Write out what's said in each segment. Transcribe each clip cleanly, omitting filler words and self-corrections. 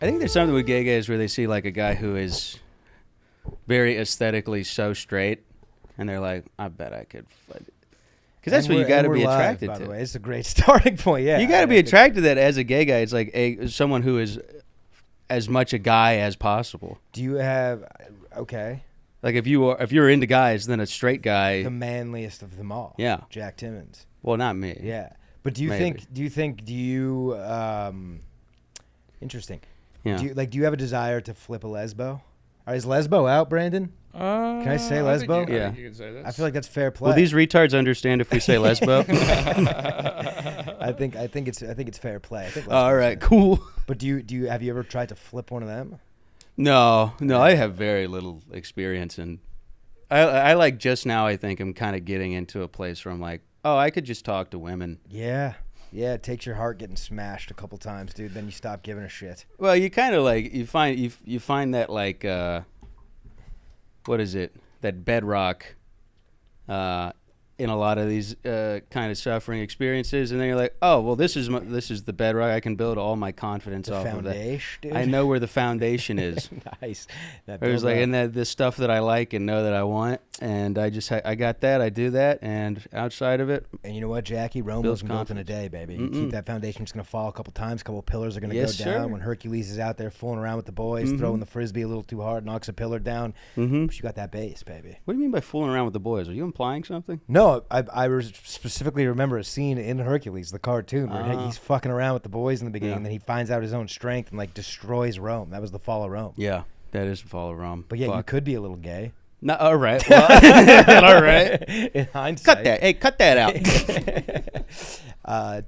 I think there's something with gay guys where they see like a guy who is very aesthetically so straight, and they're like, I bet I could fight it. Because that's what you got to be attracted by to. the way, it's a great starting point. Yeah, you got to be attracted to that as a gay guy. It's like someone who is as much a guy as possible. Do you have okay? Like if you're into guys, then a straight guy, The manliest of them all. Yeah. Jack Timmons. well, not me. Yeah, but do you Maybe. interesting. Yeah. Do you have a desire to flip a lesbo? Is lesbo out, Brandon? Can I say lesbo? I think you can say that. I feel like that's fair play. Will these retards understand if we say lesbo? I think it's fair play. I think All lesbo's right, in. cool. But have you ever tried to flip one of them? No, I have very little experience, and I like just now. I think I'm kind of getting into a place where I'm like, oh, I could just talk to women. Yeah. Yeah, it takes your heart getting smashed a couple times, dude. Then you stop giving a shit. Well, you kind of like you find that like what is it? That bedrock in a lot of these kind of suffering experiences, and then you're like, oh, well, this is the bedrock. I can build all my confidence off of that. Foundation, dude. I know where the foundation is. Nice. That It was build like, up. and that the stuff that I like and know that I want, and I just I got that, I do that, and outside of it, And you know what, Jackie? Rome Builds wasn't built in a confidence. day, baby. You keep that foundation, it's going to fall a couple times. A couple pillars are going to Yes, go down. sir. When Hercules is out there fooling around with the boys, throwing the frisbee a little too hard, knocks a pillar down. mm-hmm. But you got that base, baby. What do you mean by fooling around with the boys? Are you implying something? No, I specifically remember a scene in Hercules, the cartoon, where Ah. he's fucking around with the boys in the beginning, Yeah. and then he finds out his own strength and like destroys Rome. That was the fall of Rome. Yeah, that is fall of Rome. But yeah, you Fuck. could be a little gay. No, all right. Well, all right. In hindsight. Cut that. Hey, cut that out.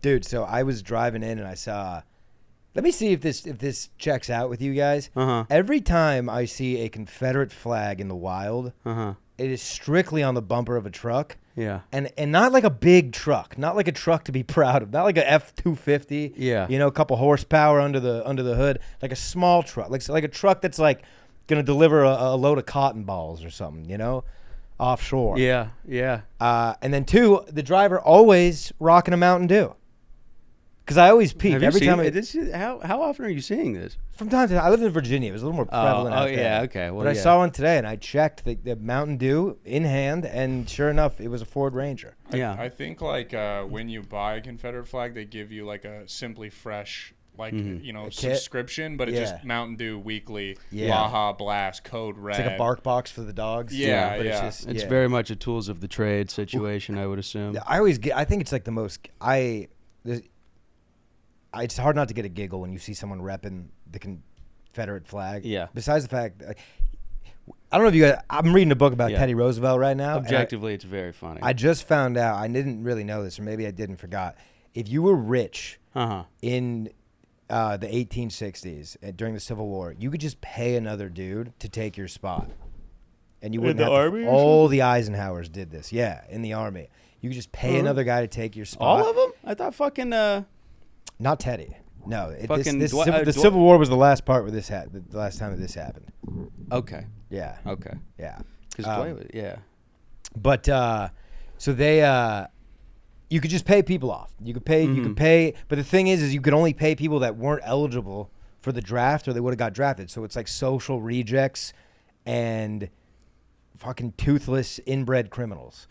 Dude, so I was driving in and I saw. Let me see if this checks out with you guys. Uh-huh. Every time I see a Confederate flag in the wild, Uh-huh. it is strictly on the bumper of a truck. Yeah. And not like a big truck, not like a truck to be proud of, not like a F-250. Yeah. You know, a couple horsepower under the hood, like a small truck, like a truck that's like gonna deliver a load of cotton balls or something, you know, offshore. Yeah. Yeah. And then two, the driver always rocking a Mountain Dew. Because I always peep Have you every seen time. it? How often are you seeing this? From time to time, I lived in Virginia. It was a little more prevalent out there. Yeah. Okay. Well, But I yeah. saw one today, and I checked the Mountain Dew in hand, and sure enough, it was a Ford Ranger. Yeah. I think like when you buy a Confederate flag, they give you like a Simply Fresh kit? subscription, but it's Yeah. just Mountain Dew weekly, Yeah. Baja Blast, Code Red. It's like a bark box for the dogs. Yeah, but yeah. It's, just, It's yeah. very much a tools of the trade situation, I would assume. I always get. I think it's like the most. It's hard not to get a giggle when you see someone repping the Confederate flag. Yeah. Besides the fact, I don't know if you guys. I'm reading a book about Yeah. Teddy Roosevelt right now. and Objectively, it's very funny. I just found out. I didn't really know this, or maybe I didn't forgot. If you were rich Uh-huh. in the 1860s during the Civil War, you could just pay another dude to take your spot, and you wouldn't the have to- army or all the Eisenhowers did this. Yeah, in the army, you could just pay another guy to take your spot. All of them? I thought fucking Not Teddy. No, Fucking the Dwight- Civil War was the last part where this happened. The last time that this happened. Okay. Yeah, Okay. yeah. Because yeah. But so they you could just pay people off. You could pay. You could pay. But the thing is you could only pay people that weren't eligible for the draft, or they would have got drafted. So it's like social rejects and fucking toothless inbred criminals.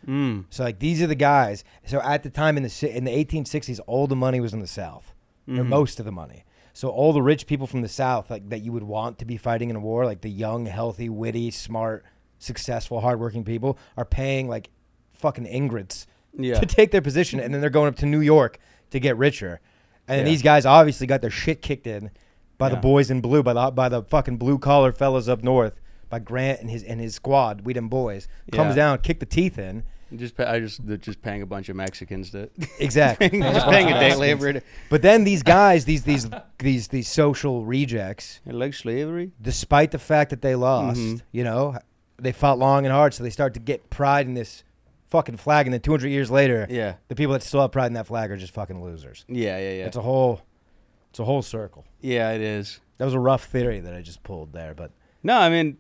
So like these are the guys. So at the time in the 1860s, all the money was in the South, or most of the money. So all the rich people from the South, like that you would want to be fighting in a war, like the young, healthy, witty, smart, successful, hardworking people, are paying like fucking ingrates Yeah. to take their position, and then they're going up to New York to get richer. And then Yeah. these guys obviously got their shit kicked in by the Yeah. boys in blue, by the fucking blue collar fellas up north, by Grant and his squad. We them boys comes Yeah. down, kick the teeth in. I just paying a bunch of Mexicans to Exactly. just paying a day labor. To, But then these guys, these social rejects, like slavery. despite the fact that they lost, Mhm. you know, they fought long and hard, so they start to get pride in this fucking flag, and then 200 years later, Yeah. the people that still have pride in that flag are just fucking losers. Yeah. It's a whole circle. Yeah, it is. That was a rough theory that I just pulled there, but No, I mean,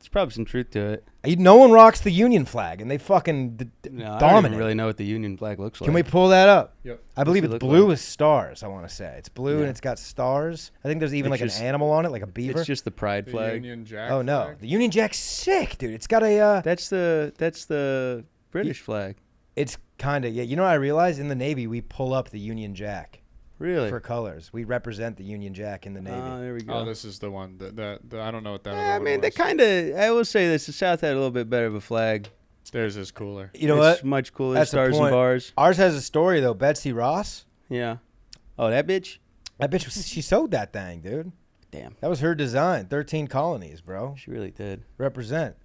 There's probably some truth to it. No one rocks the Union flag, and they fucking No, I don't dominate. even really know what the Union flag looks like. Can we pull that up? Yep. I believe What's it it's look blue like? with stars, I want to say. It's blue and it's got stars. I think there's even It's like just- an animal on it, like a beaver. It's just the pride The flag. Union Jack. Oh, no. flag? The Union Jack's sick, dude. It's got a... That's the British flag. It's kind of... Yeah, you know what I realized? In the Navy, we pull up the Union Jack Really? for colors. We represent the Union Jack in the Navy. Oh, there we go. Oh, this is the one. I don't know what that. Yeah, other I one mean, they was. kind of. I will say this: the South had a little bit better of a flag. Theirs is cooler. You know It's what? much cooler. That's the Stars and point. bars. Ours has a story, though. Betsy Ross. Yeah. Oh, that bitch. That bitch, she sewed that thing, dude. Damn. That was her design. 13 colonies, bro. She really did. Represent.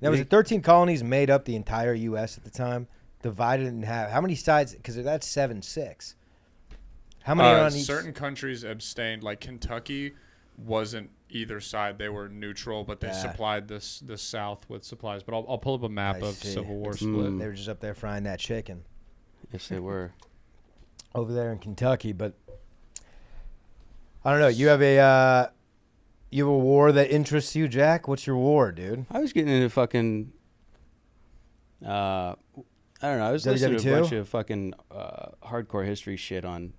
Now, was it 13 colonies made up the entire U.S. at the time? Divided in half. How many sides? Because that's 7-6. How many are on each? Certain countries abstained. Like Kentucky wasn't either side. They were neutral, but they Yeah. supplied the South with supplies. But I'll pull up a map I of see. Civil War It's- split. They were just up there frying that chicken Yes, they were. over there in Kentucky. But I don't know. You have a war that interests you, Jack? What's your war, dude? I was getting into fucking. I don't know. I was listening to a WW2? bunch of fucking hardcore history shit on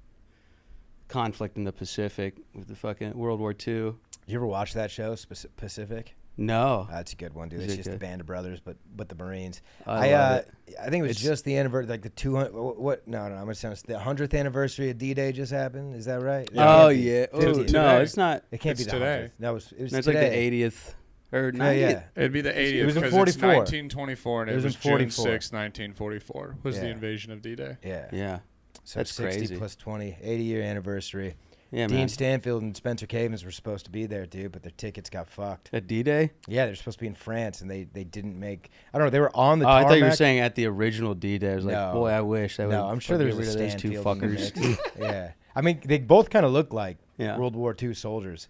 conflict in the Pacific with the fucking World War II. Did you ever watch that show, Pacific? No. That's a good one, dude. Is It's it just a good? band of brothers, but the Marines. I love it. I think it was It's- just the anniversary, like the 200. What? No, I'm gonna sound. The 100th anniversary of D-Day just happened. Is that right? It Oh can't be. yeah. Oh, 50th. no, today. it's not. It can't It's be the today. 100th. No, it was No, it's today. like the 80th or 90th. Yeah. It'd be the 80th. It was in 'cause 44. It's 1924, and It it was was in June 44. 6, 1944, was the Yeah. invasion of D-Day. Yeah. Yeah. So That's 60 crazy. plus 20, 80-year anniversary. Yeah, Dean man. Stanfield and Spencer Cavens were supposed to be there, dude, but their tickets got fucked. At D-Day? Yeah, they're supposed to be in France, and they didn't make. I don't know. They were on the. Oh, I thought you were tarmac. saying at the original D-Day. I was like, No. boy, I wish I would. No, I'm sure there get was rid a of those two Stanfield in the fuckers. mix. Yeah, I mean, they both kind of look like Yeah. World War II soldiers.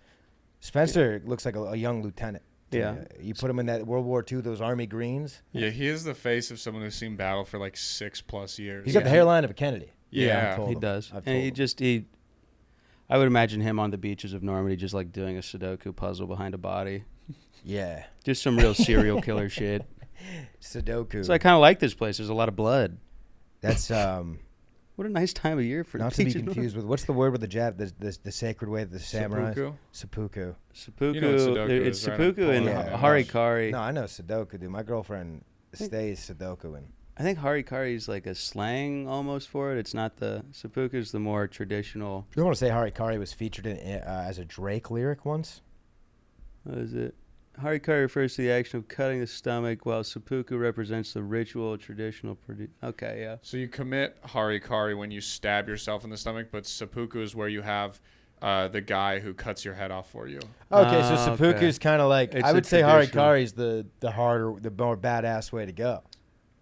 Spencer looks like a young lieutenant. to Yeah. me. You put him in that World War II, those Army Greens. Yeah, he is the face of someone who's seen battle for like 6+ years. He's got the hairline of a Kennedy. Yeah. I've told He him. does. I've And told him. he I would imagine him on the beaches of Normandy just like doing a Sudoku puzzle behind a body. Yeah, Just some real serial killer shit. Sudoku. So I kind of like this place. There's a lot of blood. That's What a nice time of year for not to be beaches of confused with what's the word with the the sacred way that the samurais. Seppuku? Seppuku. Seppuku. You know what Sudoku It's is, right? Seppuku and Yeah. Harikari. No, I know Sudoku, dude. My girlfriend stays Sudoku and. I think Harikari is like a slang almost for it. It's not the Seppuku is the more traditional. You want to say Harikari was featured in as a Drake lyric once? What is it? Harikari refers to the action of cutting the stomach, while seppuku represents the ritual traditional. Okay, yeah. So you commit harikari when you stab yourself in the stomach, but seppuku is where you have the guy who cuts your head off for you. Okay, so Ah, seppuku okay. is kind of like It's I a would say traditional- Harikari is the harder, the more badass way to go.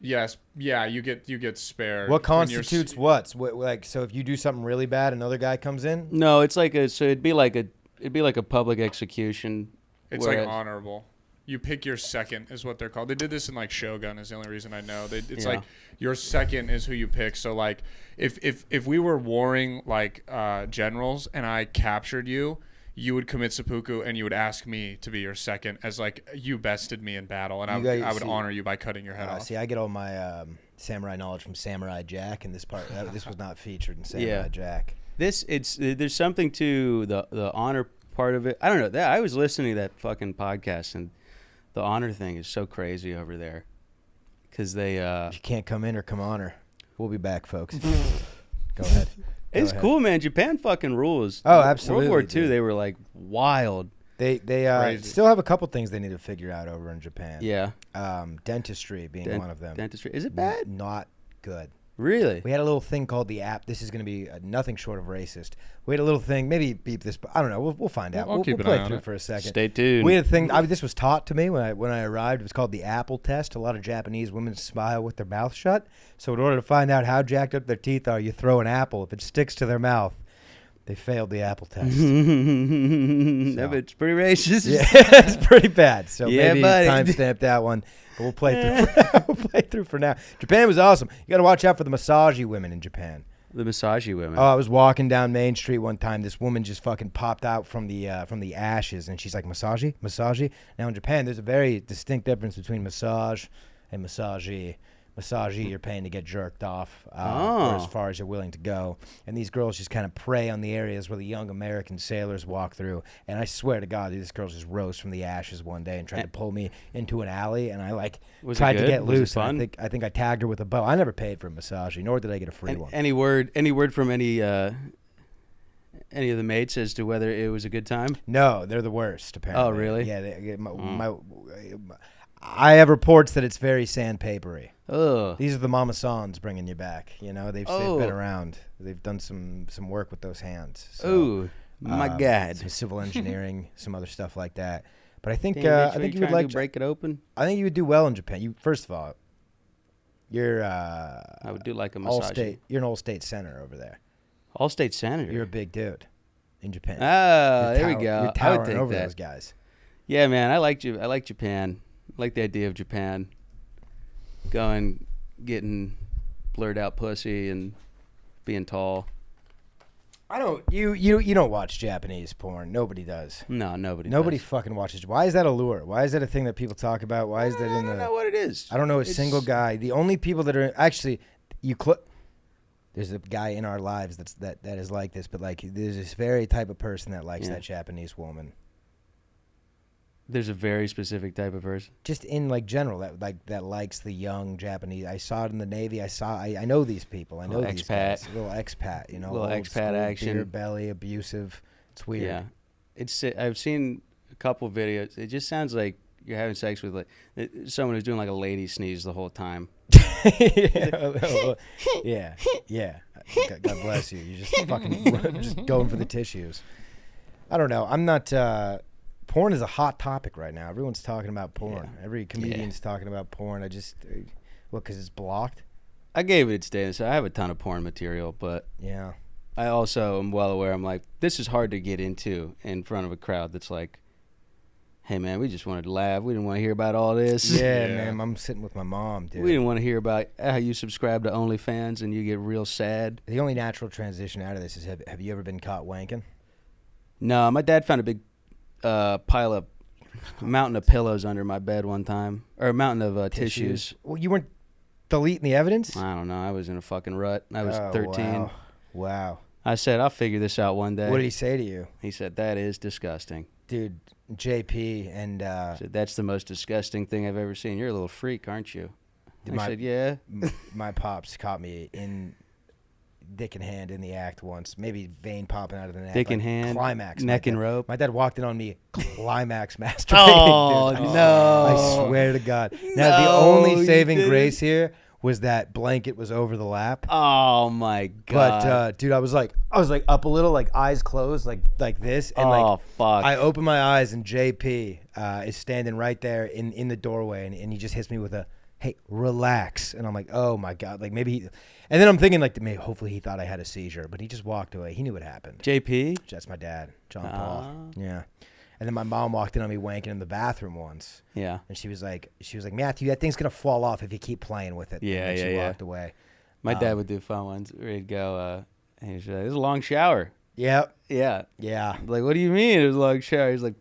Yes, yeah, you get spared. What when you're constitutes what? Like, so if you do something really bad, another guy comes in. No, it's like it'd be like a public execution. It's like whereas- honorable. You pick your second is what they're called. They did this in like Shogun is the only reason I know. It's Yeah. like your second is who you pick. So like if we were warring like generals and I captured you, you would commit seppuku and you would ask me to be your second as like you bested me in battle and I would honor you by cutting your head off. See, I get all my samurai knowledge from Samurai Jack, and this this was not featured in Samurai Yeah. Jack. There's something to the honor part of it. I don't know. That I was listening to that fucking podcast, and the honor thing is so crazy over there, because they If you can't come in or come on her, we'll be back, folks. Go ahead. Go it's ahead. cool, man. Japan fucking rules. Oh, absolutely, World War II, dude. they were like wild. They Crazy. still have a couple things they need to figure out over in Japan. Yeah. Dentistry being one of them. Dentistry. Is it bad? Not good. Really? We had a little thing called the app. This is going to be nothing short of racist. We had a little thing. Maybe beep this. But I don't know. We'll find out. I'll We'll keep an play eye on through it. for a second. Stay tuned. We had a thing. This was taught to me when I arrived. It was called the Apple test. A lot of Japanese women smile with their mouth shut. So in order to find out how jacked up their teeth are, you throw an apple. If it sticks to their mouth, they failed the Apple test. Yeah, but it's pretty racist. Yeah, it's pretty bad. So Yeah, maybe buddy. timestamp that one. But we'll play through. We'll play through for now. Japan was awesome. You got to watch out for the massagey women in Japan. The massagey women. Oh, I was walking down Main Street one time. This woman just fucking popped out from the ashes, and she's like, massagey. Now in Japan, there's a very distinct difference between massage and massagey. Massagey, you're paying to get jerked off, or as far as you're willing to go. And these girls just kind of prey on the areas where the young American sailors walk through. And I swear to God, this girl just rose from the ashes one day and tried to pull me into an alley. And I tried to get loose. And I think I tagged her with a bow. I never paid for a massagey, nor did I get a free one. Any word from any of the mates as to whether it was a good time? No, they're the worst. Apparently. Oh, really? Yeah. I have reports that it's very sandpapery. Oh, these are the Mama Sans bringing you back. You know, they've been around. They've done some work with those hands. So, oh, my God! Some civil engineering, some other stuff like that. But I think you would like to break it open. I think you would do well in Japan. First of all, you're I would do like a massage. You're an All-State senator over there. All-State senator. You're a big dude in Japan. Ah, there we go. You're I would towering take over that. those guys. Yeah, man, I like Japan. I like the idea of Japan. Getting blurred out pussy and being tall. I don't. You don't watch Japanese porn. Nobody does. No, nobody. Nobody does. fucking watches. Why is that a lure? Why is that a thing that people talk about? Why is that in the? I don't know what it is. I don't know a single guy. The only people that are actually there's a guy in our lives that is like this, but like there's this very type of person that likes that Japanese woman. There's a very specific type of person. Just in like general, that likes the young Japanese. I saw it in the Navy. I know these people. I know these guys. A little expat, you know. Little expat action. Beer belly, abusive. It's weird. Yeah, I've seen a couple videos. It just sounds like you're having sex with like someone who's doing like a lady sneeze the whole time. yeah. God bless you. You're just fucking just going for the tissues. I don't know. I'm not. Porn is a hot topic right now. Everyone's talking about porn. Yeah. Every comedian's talking about porn. Because it's blocked? I gave it its day. So I have a ton of porn material, but yeah, I also am well aware. I'm like, this is hard to get into in front of a crowd that's like, hey, man, we just wanted to laugh. We didn't want to hear about all this. Yeah, man, I'm sitting with my mom, dude. We didn't want to hear about how you subscribe to OnlyFans and you get real sad. The only natural transition out of this is have you ever been caught wanking? No, my dad found a big mountain of pillows under my bed one time, or a mountain of tissues. Well, you weren't deleting the evidence? I don't know. I was in a fucking rut. I was 13. Wow. I said, I'll figure this out one day. What did he say to you? He said, that is disgusting. Dude, JP and... said, that's the most disgusting thing I've ever seen. You're a little freak, aren't you? I said, yeah. My pops caught me in... dick in hand in the act once, maybe vein popping out of the neck. Dick in hand, climax, neck and rope. My dad walked in on me, climax masturbating. Oh, dude. no. I swear to God. Now, the only saving grace here was that blanket was over the lap. Oh, my God. But, dude, I was like up a little, like eyes closed, like this. And fuck. I open my eyes and JP is standing right there in the doorway, and he just hits me with a, hey, relax. And I'm like, oh, my God. Like, maybe he... And then I'm thinking, like, maybe hopefully he thought I had a seizure, but he just walked away. He knew what happened. JP? That's my dad, John Paul. Yeah. And then my mom walked in on me wanking in the bathroom once. Yeah. And she was like, Matthew, that thing's going to fall off if you keep playing with it. Yeah, and she walked away. My dad would do fun ones where he'd go, he's like, this is a long shower. Yep. Yeah. Yeah. Like, what do you mean it was a long shower? He's like,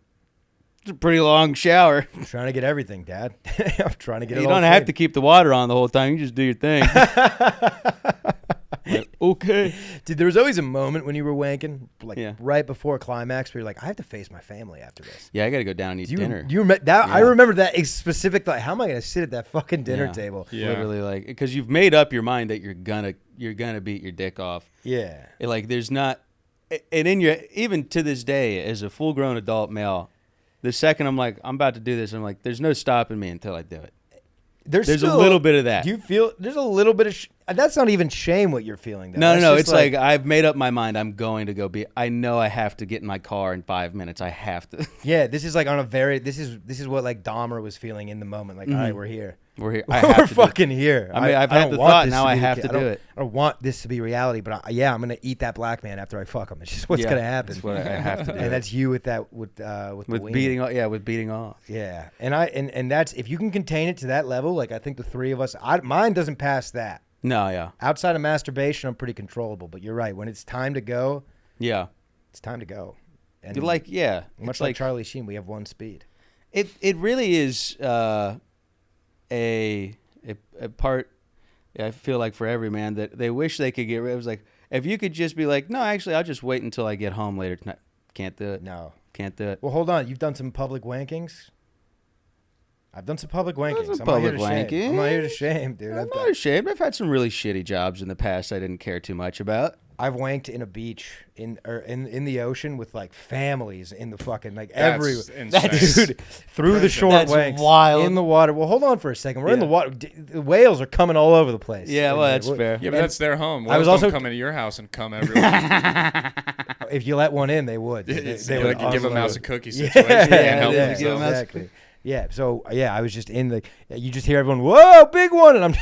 it's a pretty long shower. I'm trying to get everything, Dad. I'm trying to get it all You don't have to keep the water on the whole time. You just do your thing. Like, okay. Dude, there was always a moment when you were wanking, like right before climax, where you're like, I have to face my family after this. Yeah, I got to go down and eat dinner. I remember that specific thought. How am I going to sit at that fucking dinner table? Yeah. Literally, like, because you've made up your mind that you're gonna beat your dick off. Yeah. Like, there's not, and in your, even to this day, as a full-grown adult male, the second I'm like, I'm about to do this, I'm like, there's no stopping me until I do it. There's a little bit of that. Do you feel there's a little bit of that's not even shame what you're feeling though. No. It's like I've made up my mind. I'm going to go I know I have to get in my car in 5 minutes. I have to. Yeah, this is like on a very this is what like Dahmer was feeling in the moment. Like, all right, we're here. We're here. We're fucking here. I mean, I've had the thought. Now I have to do it. I don't want this to be reality, but I'm gonna eat that black man after I fuck him. It's just what's gonna happen. That's what I have to do. And that's you with that with beating off. Yeah, with beating off. Yeah, and that's if you can contain it to that level. Like I think the three of us, mine doesn't pass that. No, yeah. Outside of masturbation, I'm pretty controllable. But you're right. When it's time to go, Yeah. it's time to go. And You're like, yeah. much it's like Charlie Sheen, we have one speed. It really is a part. I feel like for every man that they wish they could get rid. It was like if you could just be like, no, actually, I'll just wait until I get home later tonight. Can't do it. No. Can't do it. Well, hold on. You've done some public wankings? I've done some public wankings. Some public wanking. I'm not here to shame, dude. I'm not ashamed. I've had some really shitty jobs in the past I didn't care too much about. I've wanked in a beach in the ocean with like families in the fucking like That's every insane. dude through the short That's wanks wild. in the water. Well, hold on for a second. We're in the water. The whales are coming all over the place. Yeah, well, that's fair. Yeah, but that's their home. I was Whales also- don't come into your house and come everywhere. If you let one in, they would. It's They like would you give a unload. mouse a cookie Yeah, situation. You can't help yeah, themselves. exactly. Yeah, so yeah, I was just in the. You just hear everyone, "Whoa, big one!" and I'm,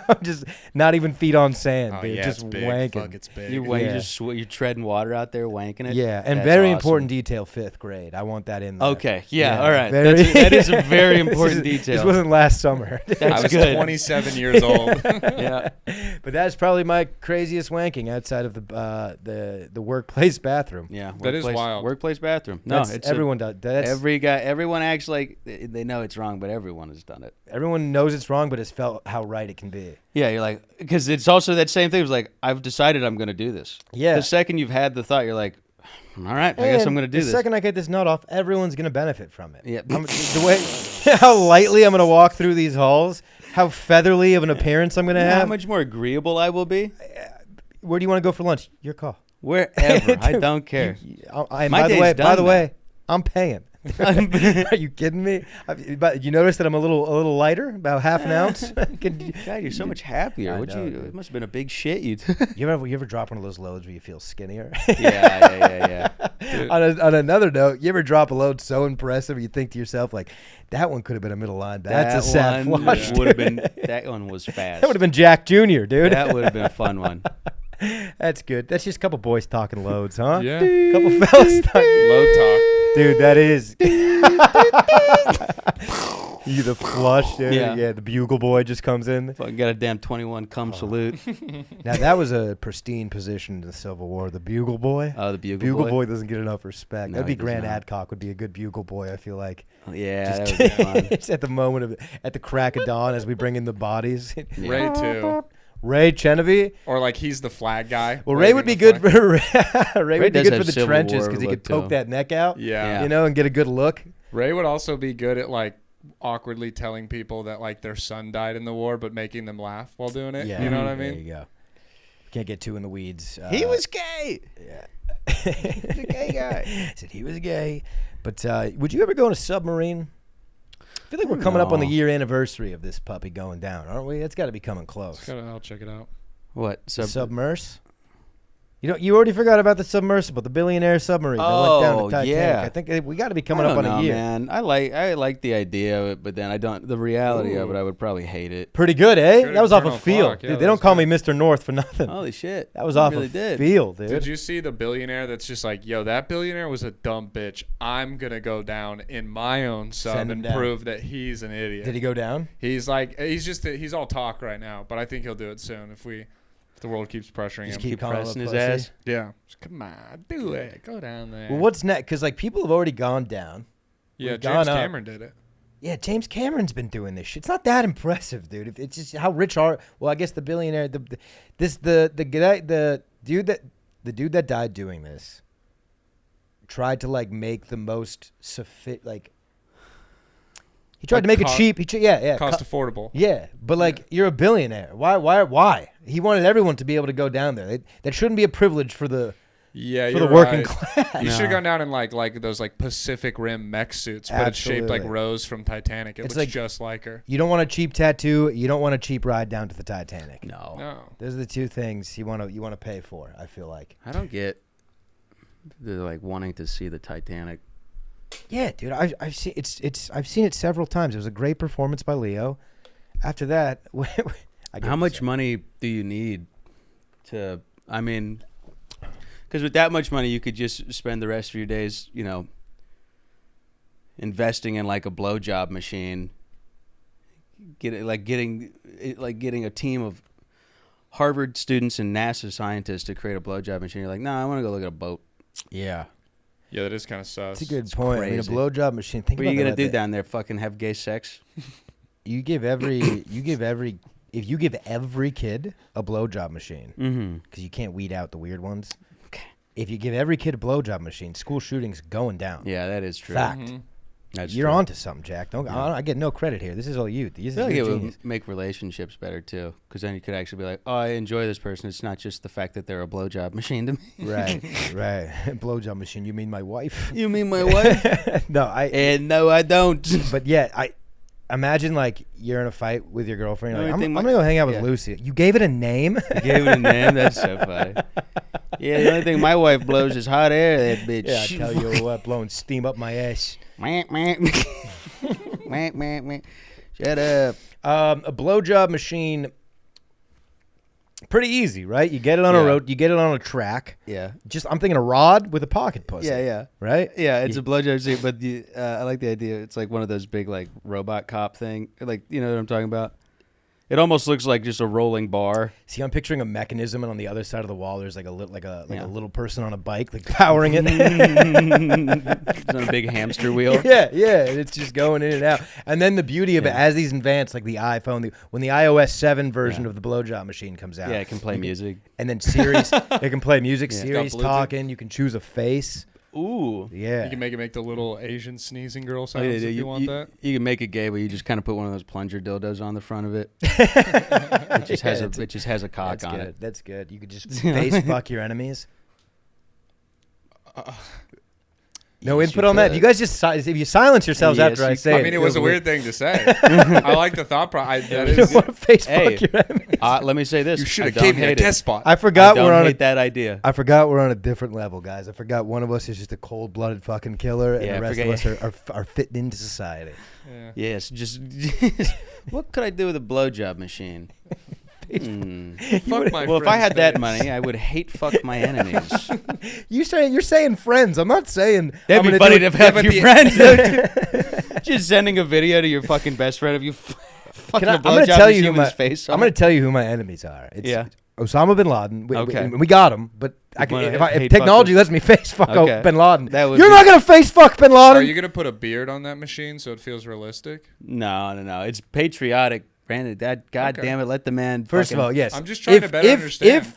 I'm just not even feet on sand, Oh dude, yeah, just it's big. wanking. Fuck, it's big. You Yeah. you're treading water out there, wanking it. Yeah, and That's very awesome. important detail, 5th grade. I want that in there. Okay, yeah, Yeah, all right. very- That is a very important This detail. wasn't last summer. That's I was good. 27 years old. Yeah, But that's probably my craziest wanking outside of the workplace bathroom. yeah. That is workplace- wild. Workplace bathroom. No, it's everyone does. That's everyone acts like they know it's wrong, but everyone has done it. everyone knows it's wrong, but has felt how right it can be. Yeah, you're like, because it's also that same thing. It was like, I've decided I'm going to do this. Yeah. The second you've had the thought, you're like, all right, I guess I'm going to do the this. The second I get this nut off, everyone's gonna benefit from it. Yeah. The way how lightly I'm gonna walk through these halls, how featherly of an appearance I'm gonna How have. much more agreeable I will be? Where do you want to go for lunch? Your call. Wherever. I don't care. I, My by the day's way, done now. I'm paying. Are you kidding me? But you notice that I'm a little lighter, about half an ounce. God, you're so much happier. I What know, you? dude. It must have been a big shit you. You ever drop one of those loads where you feel skinnier? Yeah. On another note, you ever drop a load so impressive you think to yourself like, that one could have been a middle linebacker. That's a sad one flush. would have been. That one was fast. That would have been Jack Jr., dude. That would have been a fun one. That's good. That's just a couple boys talking loads, huh? Yeah. Couple fellas talking. Load talk. Dude, that is. You the flush, dude. Yeah. Yeah, the bugle boy just comes in. Fucking got a damn 21 cum salute. Now that was a pristine position in the Civil War. The bugle boy. Oh, the bugle, Bugle boy doesn't get enough respect. No, That'd be he does Grant not. Adcock would be a good bugle boy. I feel like. Yeah, that Just would be fun. it's at the moment at the crack of dawn as we bring in the bodies. Ray too. Ray Chenevy. Or like he's the flag guy. Well, Ray would be good waving for the Ray would be does good have for the Civil trenches War because he could look, poke too. that neck out. Yeah. You know, and get a good look. Ray would also be good at like awkwardly telling people that like their son died in the war, but making them laugh while doing it. Yeah, You know what I There mean? you go. Can't get too in the weeds. He was gay. Yeah. He's a gay guy. Said he was gay. But would you ever go in a submarine? I feel like we're coming up on the know. year anniversary of this puppy going down, aren't we? It's got to be coming close. I'll check it out. What? Submerse? You already forgot about the submersible, the billionaire submarine that went down Oh, to Titanic. yeah. I think we got to be I coming don't up on know, a year. man. I like the idea of it, but then I don't. The reality of it, I would probably hate it. Pretty good, eh? Good that was off internal a field. clock. Yeah, Dude, that they don't was call good. me Mr. North for nothing. Holy shit! That was You off really a did. field, dude. Did you see the billionaire that's just like, yo, that billionaire was a dumb bitch. I'm going to go down in my own sub Send him and down. prove that he's an idiot. Did he go down? He's like, he's all talk right now, but I think he'll do it soon if the world keeps pressuring Just him. keep calling him a pressing his pussy? ass. Yeah. Just, come on, do it. Go down there. Well, what's next? Because like people have already gone down. Yeah, we've James gone up. Cameron did it. Yeah, James Cameron's been doing this shit. It's not that impressive, dude. It's just how rich are. Well, I guess the billionaire, the dude that died doing this tried to like make the most he tried Like to make cost- it cheap. Yeah, Cost affordable. yeah, but like you're a billionaire. Why? He wanted everyone to be able to go down there. That shouldn't be a privilege for the Yeah, for you're the working right. class. You should have No. gone down in like those like Pacific Rim mech suits, but it's shaped like Absolutely. Rose from Titanic. It It's looks like- just like her. You don't want a cheap tattoo. You don't want a cheap ride down to the Titanic. No, No. Those are the two things you want to pay for. I feel like. I don't get the like wanting to see the Titanic. Yeah, dude, I've seen I've seen it several times. It was a great performance by Leo. After that, How much money do you need to? I mean, because with that much money, you could just spend the rest of your days, investing in like a blowjob machine. Getting a team of Harvard students and NASA scientists to create a blowjob machine. You're like, no, I want to go look at a boat. Yeah. Yeah, that is kind of sus. That's a good point. I mean, a crazy. blowjob machine. Think What are about you gonna that. do down there? Fucking have gay sex? If you give every kid a blowjob machine, Mm-hmm. because you can't weed out the weird ones. Okay. If you give every kid a blowjob machine, school shootings going down. Yeah, that is true. Fact. Mm-hmm. That's You're true. onto something, Jack. Don't I get no credit here. This is all you. This I feel is like your it genius. would make relationships better too, because then you could actually be like, "Oh, I enjoy this person. It's not just the fact that they're a blowjob machine to me." Right. Blowjob machine. You mean my wife? You mean my wife? No, And no, I don't. But yeah, I imagine like you're in a fight with your girlfriend. You're like, Only I'm thing gonna go hang out with yeah. Lucy. You gave it a name. Gave it a name. That's so funny. Yeah, the only thing my wife blows is hot air. That bitch. Yeah, I tell you what, blowing steam up my ass. Meh, meh. Meh, meh, meh. Shut up. A blowjob machine. Pretty easy, right? You get it on a Yeah. road. You get it on a track. Yeah. Just I'm thinking a rod with a pocket pussy. Yeah. Right. Yeah, it's a blowjob scene, but I like the idea. It's like one of those big like robot cop thing. Like, you know what I'm talking about? It almost looks like just a rolling bar. See, I'm picturing a mechanism, and on the other side of the wall, there's like a Yeah. little person on a bike, like powering it. It's on a big hamster wheel. Yeah, and it's just going in and out. And then the beauty of it, Yeah. as these advance, like the iPhone, when the iOS 7 version of the blowjob machine comes out, Yeah, it can play music. and then Siri's, it can play music. Yeah. It's Siri's got Bluetooth. talking. You can choose a face. Ooh. Yeah, You can make the little Asian sneezing girl Oh, sounds yeah, if you want that. You can make it gay, but you just kind of put one of those plunger dildos on the front of it. It just has a cock that's on good. it. That's good. You could just face fuck your enemies. No Yes, input you on that. could. If you guys just if you silence yourselves Yes, after I you say could. it, I mean, it was a feels weird thing to say. I like the thought process. That You is, want to face Hey. fuck your enemies. Let me say this. you should I have don't gave me a hate it. test spot. I I forgot don't we're on hate a. that idea. I forgot we're on a different level, guys. I forgot one of us is just a cold-blooded fucking killer, and Yeah, the I rest of forget- us are fitting into society. Yeah. Yes, just what could I do with a blowjob machine? Fuck my Well, if I friend's had that face. money, I would hate fuck my enemies. You're saying friends. I'm not saying. That'd I'm be gonna funny do to it- have but your the- friends. though, just sending a video to your fucking best friend of you fucking a I'm gonna blowjob tell you machine who with my. his face I'm on gonna it. tell you who my enemies are. It's Yeah. Osama bin Laden. Okay. We got him, but I can, wanna if hate technology fuck lets me face fuck Okay. bin Laden, That would you're be- not gonna face fuck bin Are Laden. you gonna put a beard on that machine so it feels realistic? No. It's patriotic. Brandon, that God Okay. damn it, let the man. First of fucking- all, yes. I'm just trying to better understand.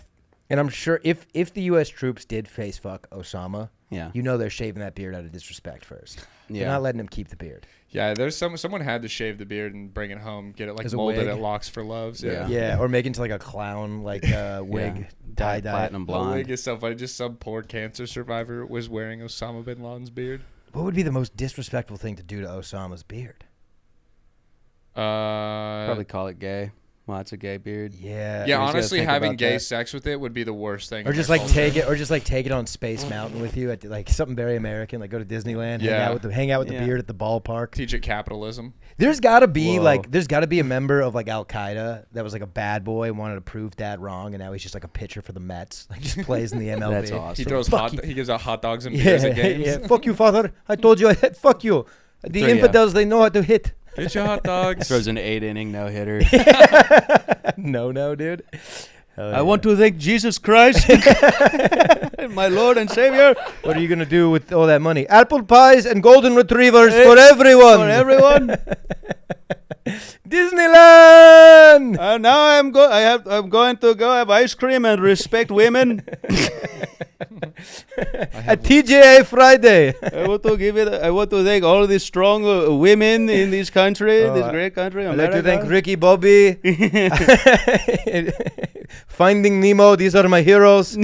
And I'm sure if the U.S. troops did face fuck Osama, Yeah. you know they're shaving that beard out of disrespect first. They're Yeah. not letting him keep the beard. Yeah, there's someone had to shave the beard and bring it home, get it like As a molded wig. at Locks for Loves. Yeah. Yeah, or make it into like a clown like wig, tie dye. platinum The blonde. wig is so funny. Just some poor cancer survivor was wearing Osama bin Laden's beard. What would be the most disrespectful thing to do to Osama's beard? Probably call it gay. Well, it's a gay beard. Yeah. Yeah, gotta honestly, think having about gay that. sex with it would be the worst thing. Or in just their like culture. take it on Space Mountain with you at like something very American, like go to Disneyland, Yeah. hang out with the Yeah. beard at the ballpark. Teach it capitalism. There's got to be Whoa. there's got to be a member of like Al Qaeda that was like a bad boy and wanted to prove dad wong, and now he's just like a pitcher for the Mets, like just plays in the MLB. That's awesome. He So throws fuck you. he gives out hot dogs and Yeah, beers at games. yeah. Fuck you, father. I told you I hit. Fuck you. The So, yeah. infidels, they know how to hit. Get your hot dogs. Throws an 8-inning no hitter. No, dude. Hell I want to thank Jesus Christ, my Lord and Savior, What are you gonna do with all that money? Apple pies and golden retrievers for everyone. for everyone. Disneyland. Now I'm going to go have ice cream and respect women. At TGA Friday. I want to thank all the strong women in this country, Oh, this great country, I'd like to thank America. Ricky Bobby. Finding Nemo. These are my heroes.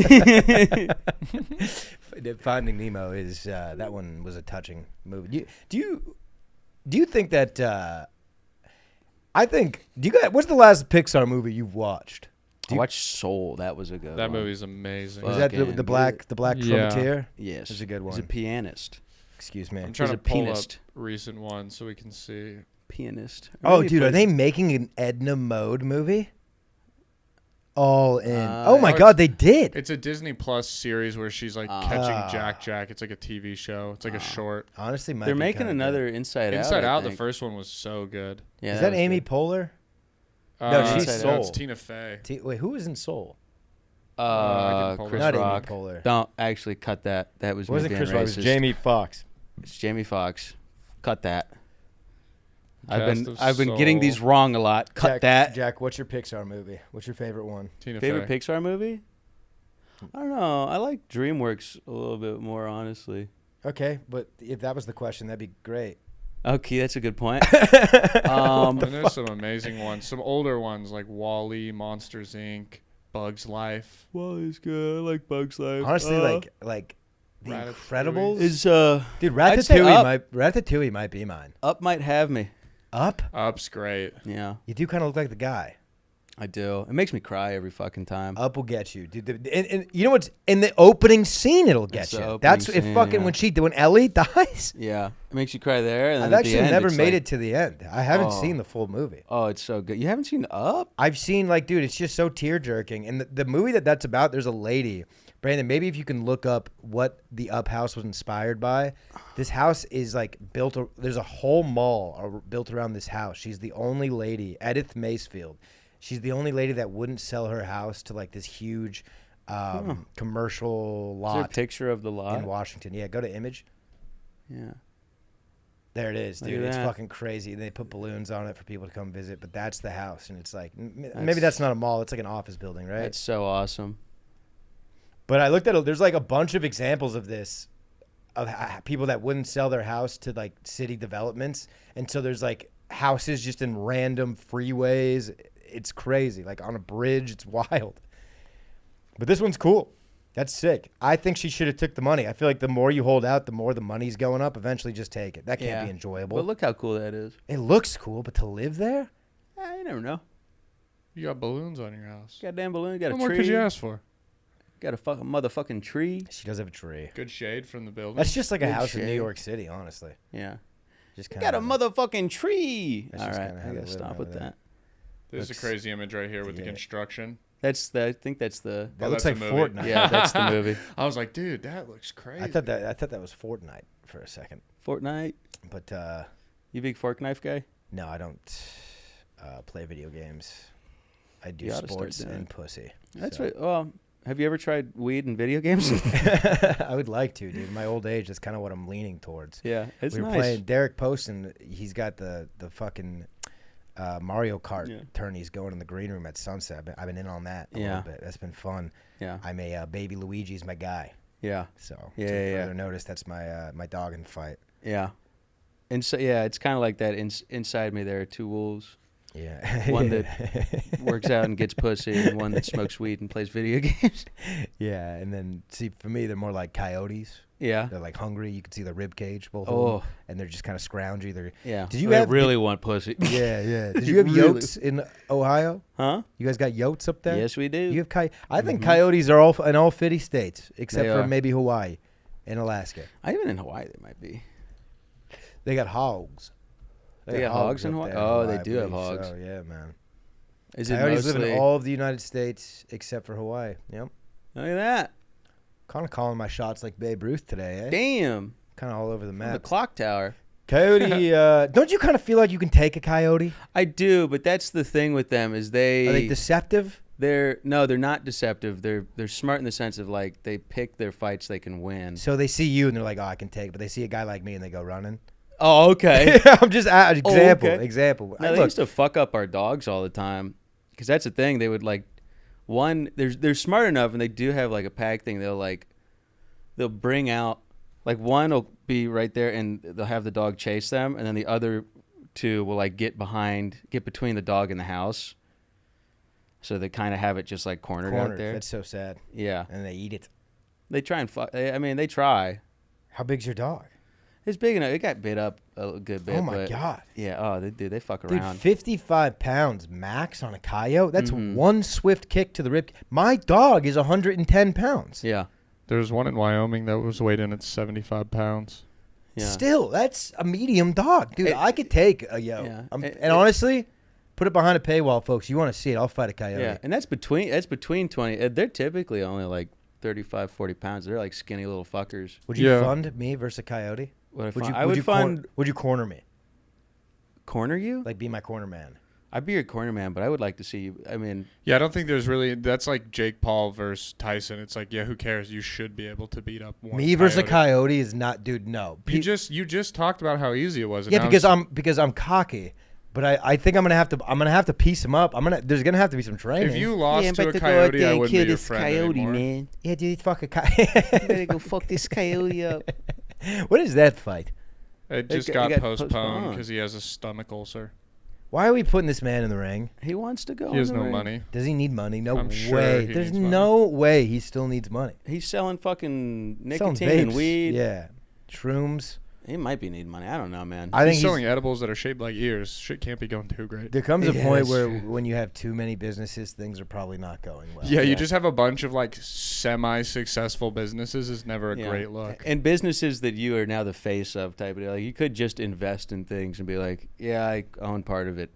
Finding Nemo is that one was a touching movie. Do you think that? What's the last Pixar movie you've watched? I watched Soul. That was a good That one. movie's amazing. Was that Fucking the black Yeah. trumpeter? Yes. That's a good He's one. a pianist. Excuse me. I'm trying He's to a pull pianist. up recent ones so we can see. Pianist. Oh, Really dude, are plays- they making an Edna Mode movie? All in. Uh, Oh my oh, God, they did. It's a Disney Plus series where she's like catching Jack. It's like a TV show. It's like a short. Honestly, might They're be making kinda another Inside Out. Inside I Out, the think. first one was so good. Yeah, Is that was Amy good. Poehler? No, she's Inside Soul. It's Tina Fey. Wait, who is in Soul? I can pull Chris Not Amy Rock. Poehler. Don't actually cut that. That was It me wasn't being Chris Rock. It was racist. Jamie Foxx. It's Jamie Foxx. Cut that. Cast of I've been getting Soul. these wrong a lot. Cut that. Jack, what's your Pixar movie? What's your favorite one? Tina Favorite Fey. Pixar movie? I don't know. I like DreamWorks a little bit more, honestly. Okay, but if that was the question, that'd be great. Okay, that's a good point. And there's some amazing ones. Some older ones like Wall-E, Monsters Inc., Bugs Life. Wally's good. I like Bugs Life. Honestly, like The Ratatouille. Incredibles. Is Dude, I'd say Ratatouille might be mine. Up might have me. Up? Up's great. Yeah, You do kind of look like the guy. I do. It makes me cry every fucking time. Up will get you, dude. And you know what's in the opening scene? It'll get It's the you. opening That's if scene, fucking yeah. when Ellie dies. Yeah, it makes you cry there. And then I've at the actually end, never it's made like, it to the end. I haven't Oh. seen the full movie. Oh, it's so good. You haven't seen Up? I've seen dude, it's just so tear jerking. And the movie that's about, there's a lady, Brandon. Maybe if you can look up what the Up house was inspired by. This house is built. There's a whole mall built around this house. She's the only lady, Edith Macefield. She's the only lady that wouldn't sell her house to this huge commercial Is there a lot picture of the in lot? Washington. Yeah, go to image. Yeah. There it is, Look dude. at It's that. fucking crazy. They put balloons on it for people to come visit, but that's the house, and it's maybe That's- that's not a mall. It's like an office building, right? That's so awesome. But I looked at it. There's a bunch of examples of this, of people that wouldn't sell their house to city developments, and so there's houses just in random freeways. It's crazy, on a bridge. It's wild. But this one's cool. That's sick. I think she should have took the money. I feel like the more you hold out, the more the money's going up. Eventually, just take it. That can't Yeah. be enjoyable. But look how cool that is. It looks cool, but to live there? You never know. You got balloons on your house. Goddamn balloon. Got What a more tree. could you ask for? Got a fucking motherfucking tree. She does have a tree. Good shade from the building. That's just like a Good house in New shade. York City, honestly. Yeah. Just You kind got a of motherfucking tree. That's All just right. kinda how I they gotta live stop over with there. that. There's a looks- crazy image right here with the Yeah. construction. I think that's the. That Oh, looks that's like a movie. Fortnite. Yeah, that's the movie. I was like, dude, that looks crazy. I thought that was Fortnite for a second, Fortnite. but You big fork knife guy? no, I don't play video games. I do You oughta start sports doing and it. pussy. That's so. what. Well, have you ever tried weed in video games? I would like to, dude. In my old age, that's kind of what I'm leaning towards. Yeah, it's We were nice. playing Derek Poston. He's got the fucking Mario Kart Yeah. tourneys going in the green room at sunset. I've been in on that a Yeah. little bit. That's been fun. Yeah, I'm a baby Luigi's my guy. yeah, So Yeah, to yeah, further notice, that's my dog in the fight. yeah. And so yeah, it's kind of like that. Inside me, there are two wolves. Yeah. One that works out and gets pussy, and one that smokes weed and plays video games. Yeah, and then see for me, they're more like coyotes. Yeah. They're hungry. You can see the rib cage, both of Oh. them, and they're just kind of scroungy. They're Yeah. Did you They have- really want pussy? yeah, yeah. Did you have Really? yotes in Ohio? Huh? You guys got yotes up there? Yes, we do. You have I think Mhm. coyotes are all in all 50 states except They for are. maybe Hawaii and Alaska. Even in Hawaii, they might be. They got hogs. They got hogs in up Hawaii? there Oh, they I do have believe hogs. So, yeah, man. Is it Coyotes mostly? live in all of the United States except for Hawaii. Yep. Look at that! Kind of calling my shots like Babe Ruth today, eh? Damn. Kind of all over the The map. clock tower. Coyote, don't you kind of feel like you can take a coyote? I do, but that's the thing with them is Are they deceptive? they're not deceptive. They're smart in the sense of they pick their fights they can win. So they see you and they're like, oh, I can take it. But they see a guy like me and they go running. Oh, okay. I'm just example. okay. Example. No, they used to fuck up our dogs all the time, because that's the thing. They would they're smart enough, and they do have a pack thing. They'll bring out one will be right there, and they'll have the dog chase them, and then the other two will get between the dog and the house. So they kind of have it just cornered out there. That's so sad. Yeah, And they eat it. they try and fuck. I mean, they try. How big's your dog? It's big enough. It got bit up a good bit. Oh my but god. Yeah. Oh, they do. They fuck Dude, around. 55 pounds max on a coyote. That's Mhm. one swift kick to the rib. My dog is 110 pounds. Yeah. There's one in Wyoming that was weighed in at 75 pounds. Yeah. Still, that's a medium dog, dude. It- I could take a yo. Yeah. And honestly, put it behind a paywall, folks. You want to see it? I'll fight a coyote. Yeah, and that's between 20. They're typically only 35, 40 pounds. They're skinny little fuckers. Would you Yeah. fund me versus a coyote? What if Would you? I would fund Would you corner me? corner you? Like be my corner man? I'd be your corner man, but I would like to see you. I mean, Yeah, I don't think there's really. That's like Jake Paul versus Tyson. It's like, yeah, who cares? You should be able to beat up one. Me versus a coyote is not, dude. No. You just talked about how easy it was. And Yeah, now because I'm cocky. But I think I'm gonna have to piece him up. There's gonna have to be some training. if you lost to a coyote, I wouldn't be your friend anymore. man. Yeah, dude, fuck a coyote. Better go fuck this coyote up. What is that fight? It just It got got postponed postponed. because he has a stomach ulcer. Why are we putting this man in the ring? He wants to go. He has in the no ring. money. Does he need money? No I'm sure way. he There's needs no way he still needs money. He's selling fucking Selling nicotine and vapes. weed. Yeah, shrooms. He might be needing money. I don't know, man. I think He's selling edibles that are shaped like ears. Shit can't be going too great. there comes a Yeah, point that's where true. when you have too many businesses, things are probably not going well. Yeah, Yeah. you just have a bunch of like semi-successful businesses is never a Yeah. great look. And businesses that you are now the face of type of deal. Like you could just invest in things and be like, yeah, I own part of it.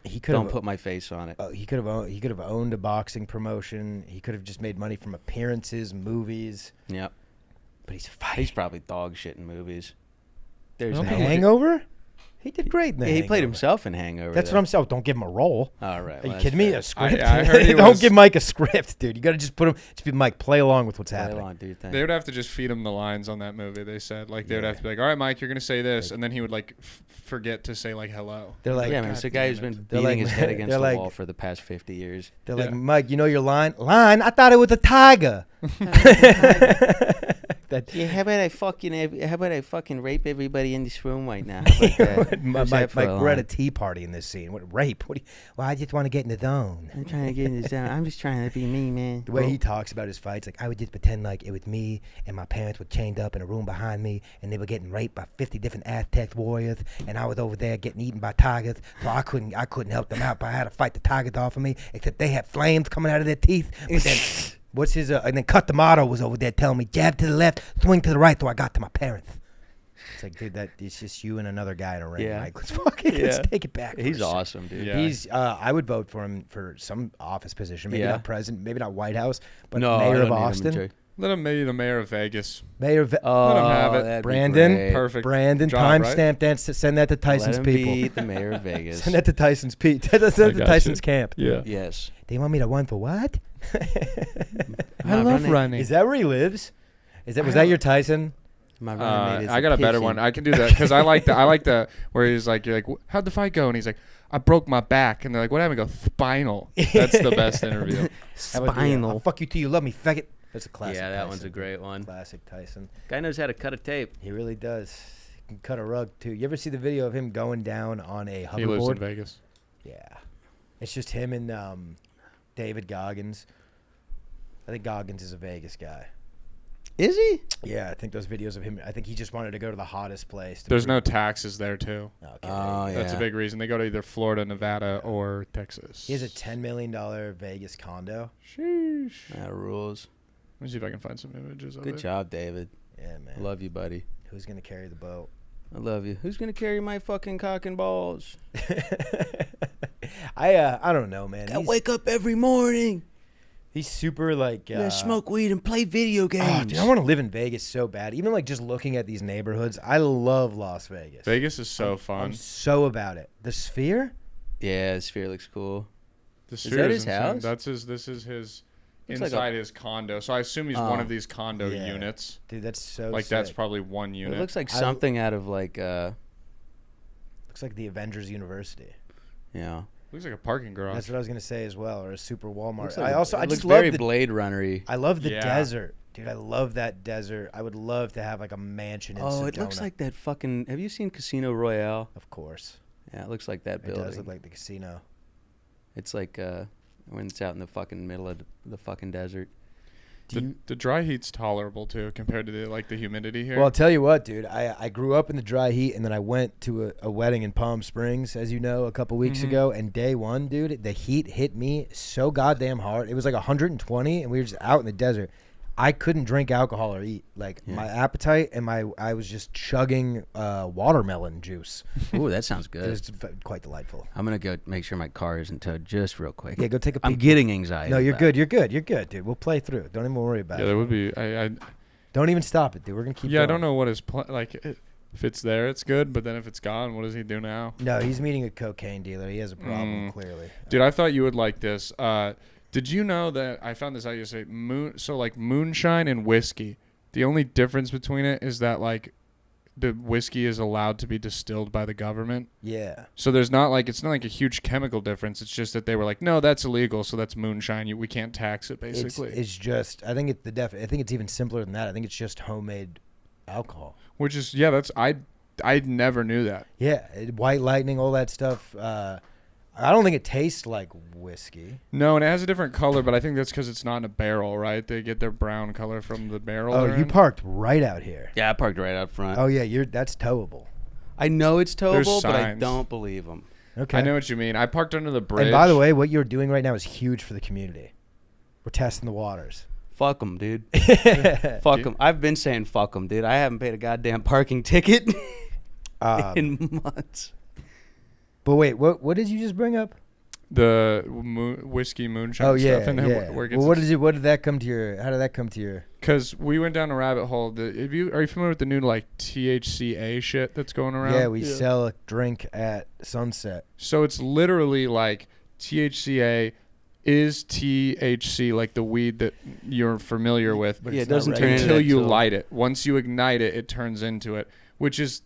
He could Don't have. put my face on it. He could have owned a boxing promotion. He could have just made money from appearances, movies. Yep. But he's fighting. He's probably dog shit in movies. There's I The don't no think- Hangover. He did great in the Yeah, he played Hangover. himself in Hangover. That's though. what I'm saying. Don't give him a role. All right. Are you kidding me? A script? I heard he Don't was- give Mike a script, dude. You got to just put him. Just be Mike. Play along with what's happening. On, do your thing. They would have to just feed him the lines on that movie. They said like they would Yeah. have to be like, all right, Mike, you're gonna say this, and then he would like forget to say like hello. They're like, yeah, man. It's a guy who's been They're beating like- his head against they're the like- wall for the past 50 years. they're like, Yeah. Mike, you know your line? Line? I thought it was a tiger. That Yeah, how about I fucking rape everybody in this room right now? How about that? Mike, How's that for a we're at a line? tea party in this scene. What rape? What? Well, I just want to get in the zone. I'm trying to get in this down. I'm just trying to be me, man. The way he talks about his fights, like I would just pretend like it was me and my parents were chained up in a room behind me, and they were getting raped by 50 different Aztec warriors, and I was over there getting eaten by tigers, so I couldn't help them out, but I had to fight the tigers off of me. Except they had flames coming out of their teeth. But then, what's his? And then Cut the Motto was over there telling me jab to the left, swing to the right, so I got to my parents. It's like, dude, it's just you and another guy in a ring. Yeah. Like, let's take it back. He's for a second. awesome, dude. Yeah. He's. I would vote for him for some office position. Maybe Yeah. not president. Maybe not White House. But No, I mayor don't of need him in Austin. charge. Let him be the mayor of Vegas. Mayor of Oh, Let him have it. that'd be Brandon. great. Perfect. Brandon. job, right? Timestamp that. Send that to Tyson's Let him people. be the mayor of Vegas. Send that to Tyson's Send that to got Tyson's you. camp. Yeah. Yes. They want me to run for what? I love running. Is that where he lives? Was that your Tyson? My running mate is I got a better one. I can do that because I like the where he's like, you're like, how'd the fight go? And he's like, I broke my back. And they're like, what happened? I go, spinal. That's the best interview. How about the, Spinal. I'll fuck you till you love me, faggot. That's a classic. Yeah, that Tyson. one's a great one. Classic Tyson. Guy knows how to cut a tape. He really does. He can cut a rug too. You ever see the video of him going down on a He lives in hoverboard? Vegas. Yeah, it's just him and David Goggins. I think Goggins is a Vegas guy. Is he? Yeah, I think those videos of him. I think he just wanted to go to the hottest place. There's no taxes there too. Okay. Oh, yeah. That's a big reason. They go to either Florida, Nevada, or Texas. He has a $10 million Vegas condo. Sheesh. That rules. Let me see if I can find some images of Good it. job, David. Yeah, man. Love you, buddy. Who's gonna carry the boat? I love you. Who's gonna carry my fucking cock and balls? I don't know, man. I wake up every morning. He's super like. Smoke weed and play video games. Oh, dude, I want to live in Vegas so bad. Even like just looking at these neighborhoods, I love Las Vegas. Vegas is so I'm fun. so about it. The Sphere. Yeah, Sphere looks cool. The that Sphere his insane. house? This is his Looks like inside his condo. So I assume he's one Oh. of these condo Yeah. units. Dude, that's so. Like sick. that's probably one unit. It looks like I- something out of like Looks like the Avengers University. you know. Looks like a parking garage. That's what I was gonna say as well, or a super Walmart. Looks like I also, it I looks just very love the, Blade Runner-y. I love the Yeah. desert, dude. I love that desert. I would love to have like a mansion in Sedona. Oh, it looks like that fucking. Have you seen Casino Royale? Of course, Yeah, it looks like that it building. does look like the casino. It's like when it's out in the fucking middle of the fucking desert. The dry heat's tolerable too compared to the humidity here. Well, I'll tell you what, dude. I grew up in the dry heat, and then I went to a wedding in Palm Springs, as you know, a couple weeks Mhm. ago. And day one, dude, the heat hit me so goddamn hard. It was like 120, and we were just out in the desert. I couldn't drink alcohol or eat. Like Yeah. my appetite and I was just chugging watermelon juice. Ooh, that sounds It good. was quite delightful. I'm gonna go make sure my car isn't towed just real quick. Yeah, go take a peek. I'm getting anxiety. No, you're about good. You're good. You're good, dude. We'll play through. Don't even worry about yeah, it. there would be. I Don't even stop it, dude. We're gonna keep. yeah, I going. don't know what his If it's there, it's good. But then if it's gone, what does he do now? No, he's meeting a cocaine dealer. He has a problem, clearly. Dude, I thought you would like this. Did you know that I found this out yesterday? So like moonshine and whiskey, the only difference between it is that like the whiskey is allowed to be distilled by the government. Yeah. So there's not like it's not like a huge chemical difference. It's just that they were like, no, that's illegal, so that's moonshine. We can't tax it, basically. It's just I think I think it's even simpler than that. I think it's just homemade alcohol. Which is that's I never knew that. Yeah, White Lightning, all that stuff. I don't think it tastes like whiskey. No, and it has a different color, but I think that's because it's not in a barrel, right? They get their brown color from the barrel. Oh, you parked right out here. Yeah, I parked right out front. Oh yeah, that's towable. I know it's towable, but I signs. don't believe them. Okay. I know what you mean. I parked under the bridge. And by the way, what you're doing right now is huge for the community. We're testing the waters. Fuck them, dude. Fuck them. I've been saying fuck them, dude. I haven't paid a goddamn parking ticket in months. But wait, what did you just bring up? The whiskey moonshine stuff. And what did that come to your? How did that come to your? Because we went down a rabbit hole. Are you familiar with the new like THCA shit that's going around? Yeah, we sell a drink at Sunset. So it's literally like THCA is THC, like the weed that you're familiar with. But it doesn't turn until you light it. Once you ignite it, it turns into it, which is.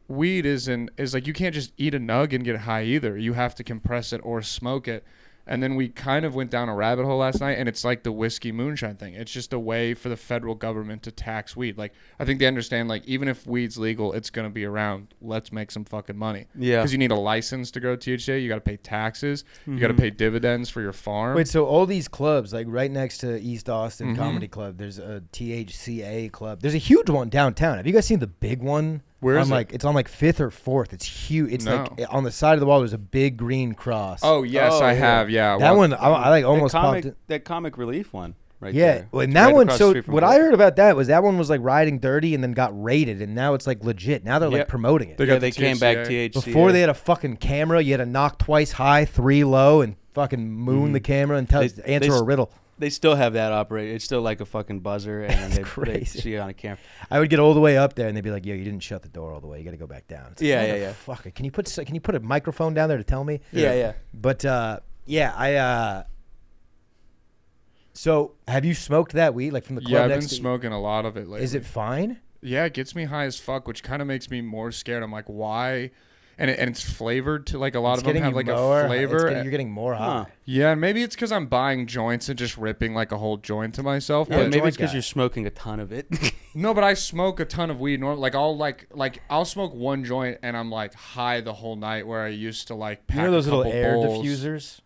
Weed is like you can't just eat a nug and get high either. You have to compress it or smoke it. And then we kind of went down a rabbit hole last night, and it's like the whiskey moonshine thing. It's just a way for the federal government to tax weed. Like I think they understand, like even if weed's legal, it's gonna be around. Let's make some fucking money. Yeah. Because you need a license to grow THC. You got to pay taxes. You got to pay dividends for your farm. Wait, so all these clubs, like right next to East Austin Comedy Club, there's a THCA club. There's a huge one downtown. Have you guys seen the big one? Where is it? It's on like 5th or 4th. It's huge. It's like on the side of the wall. There's a big green cross. Oh yes, I have. Yeah, that one I like almost popped in. That comic relief one, right? Yeah, there. well, and that one. So what I heard. heard about that was that one was like riding dirty and then got raided, and now it's like legit. Now they're like promoting it. They came back THC. Before they had a fucking camera, you had to knock twice high, 3 low, and fucking moon the camera and answer a riddle. They still have that operated. It's still like a fucking buzzer, and then they see it on a camera. I would get all the way up there, and they'd be like, "Yo, you didn't shut the door all the way. You got to go back down." It's like, Yeah. Fuck it. Can you put a microphone down there to tell me? Yeah. But So have you smoked that weed like from the club? Yeah, I've been smoking a lot of it lately. Is it fine? Yeah, it gets me high as fuck, which kind of makes me more scared. I'm like, why? And it's flavored to like a lot of them have like a flavor. You're getting more high. Yeah, and maybe it's because I'm buying joints and just ripping like a whole joint to myself. Yeah, But maybe it's because you're smoking a ton of it. no, but I smoke a ton of weed. I'll smoke one joint and I'm like high the whole night. Where I used to like pack those little air bowls. diffusers?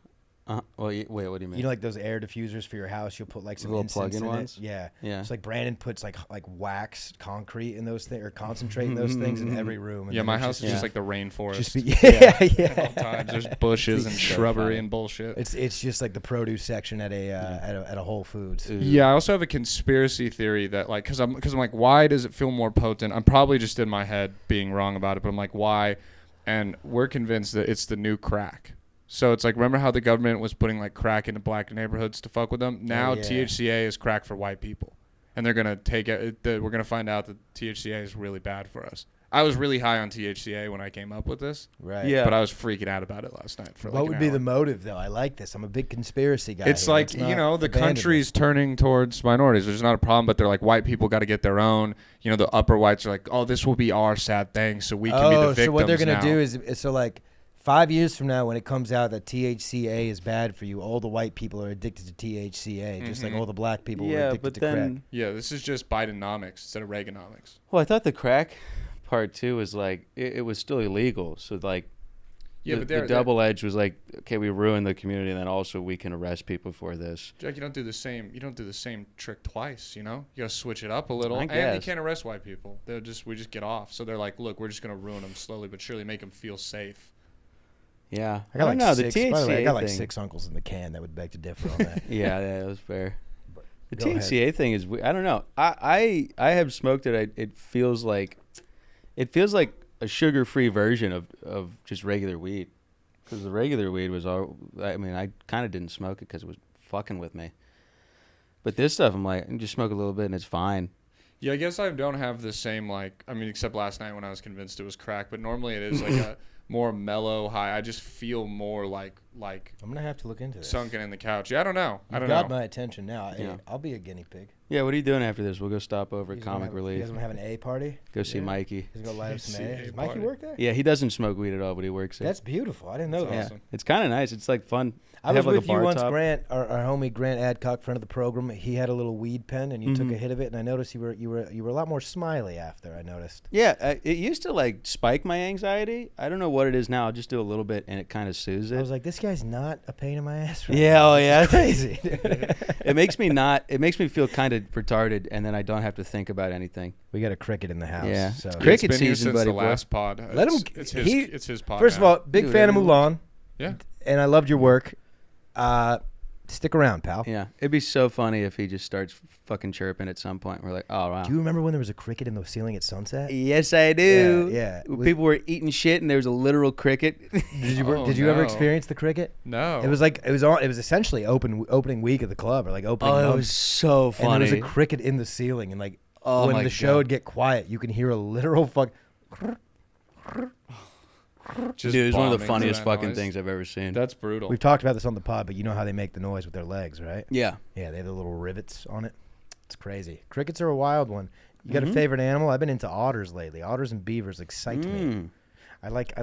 Well, wait, what do you mean? You know, like those air diffusers for your house. You'll put like some little incense plug-in in ones. It. Yeah. It's like Brandon puts like wax concrete in those things or concentrate in those things in every room. Yeah, my house is just like the rainforest. Yeah. At all times, there's bushes and shrubbery and bullshit. It's just like the produce section at a Whole Foods. Yeah, I also have a conspiracy theory that like because I'm like, why does it feel more potent? I'm probably just in my head being wrong about it, but I'm like, why? And we're convinced that it's the new crack. So it's like, remember how the government was putting like crack into black neighborhoods to fuck with them? Now THCA is crack for white people, and they're gonna take it. We're gonna find out that THCA is really bad for us. I was really high on THCA when I came up with this, right? Yeah, but I was freaking out about it last night. For what would be the motive, though? I like this. I'm a big conspiracy guy. It's like, the country's turning towards minorities, which is not a problem, but they're like, white people got to get their own. You know, the upper whites are like, oh, this will be our sad thing, so we can be the victims. So what they're gonna now. do is so like 5 years from now, when it comes out that THCA is bad for you, all the white people are addicted to THCA, just like all the black people were addicted to crack. Yeah, this is just Bidenomics instead of Reaganomics. Well, I thought the crack part too was like it was still illegal. So like, the double edge was like, okay, we ruined the community, and then also we can arrest people for this. Jack, you don't do the same trick twice. You know, you gotta switch it up a little. I guess. And you can't arrest white people. We just get off. So they're like, look, we're just gonna ruin them slowly but surely, make them feel safe. Yeah, I got the THCA by the way, I got like thing. 6 uncles in the can that would beg to differ on that. yeah, that was fair. The Go THCA ahead. thing is, I don't know. I have smoked it. It feels like a sugar-free version of just regular weed. Because the regular weed was all. I mean, I kind of didn't smoke it because it was fucking with me. But this stuff, I'm like, I can just smoke a little bit and it's fine. Yeah, I guess I don't have the same, like, I mean, except last night when I was convinced it was crack, but normally it is like a more mellow high. I just feel more like I'm gonna have to look into this. sunken in the couch. Yeah, I don't know. You've got my attention now. Yeah. Hey, I'll be a guinea pig. Yeah, what are you doing after this? We'll go stop over at Comic You Relief. guys want to have an A party? Go see Mikey. He's gonna light up some See A. A Does Mikey party. work there? Yeah, he doesn't smoke weed at all, but he works there. That's beautiful. I didn't know That's that. Yeah, awesome. it's kind of nice. It's like fun. I They was have, like, a with you bar once, top. Grant, our homie Grant Adcock, friend of the program. He had a little weed pen, and you took a Mhm. hit of it, and I noticed you were a lot more smiley after. I noticed. Yeah, it used to like spike my anxiety. I don't know what it is now. I'll just do a little bit, and it kind of soothes I it. was like, this guy's not a pain in my ass. Right Yeah, now. oh, This is yeah. crazy. It makes me not. It makes me feel kind of retarded, and then I don't have to think about anything. We got a cricket in the house. Yeah. So. It's It's cricket been here season, since buddy, the boy. last pod. Let him. It's his pod. First of now. all, big Do fan of whatever you Mulan, Yeah. and I loved your work. Stick around, pal. Yeah, it'd be so funny if he just starts fucking chirping at some point. We're like, oh wow. Do you remember when there was a cricket in the ceiling at sunset? Yes, I do. Yeah. When people were eating shit, and there was a literal cricket. Did you Oh, did you ever no. experience the cricket? No. It was like it was essentially opening week of the club, or like opening. Oh, it month. was so And there funny. was a cricket in the ceiling, and like Oh, when my the show God. would get quiet, you can hear a literal fuck. Just Dude, it was one of the bombing to funniest that fucking noise. things I've ever seen. That's brutal. We've talked about this on the pod, but you know how they make the noise with their legs, right? Yeah. Yeah, they have the little rivets on it. It's crazy. Crickets are a wild one. You got Mhm. a favorite animal? I've been into otters lately. Otters and beavers excite me. Mm. I like.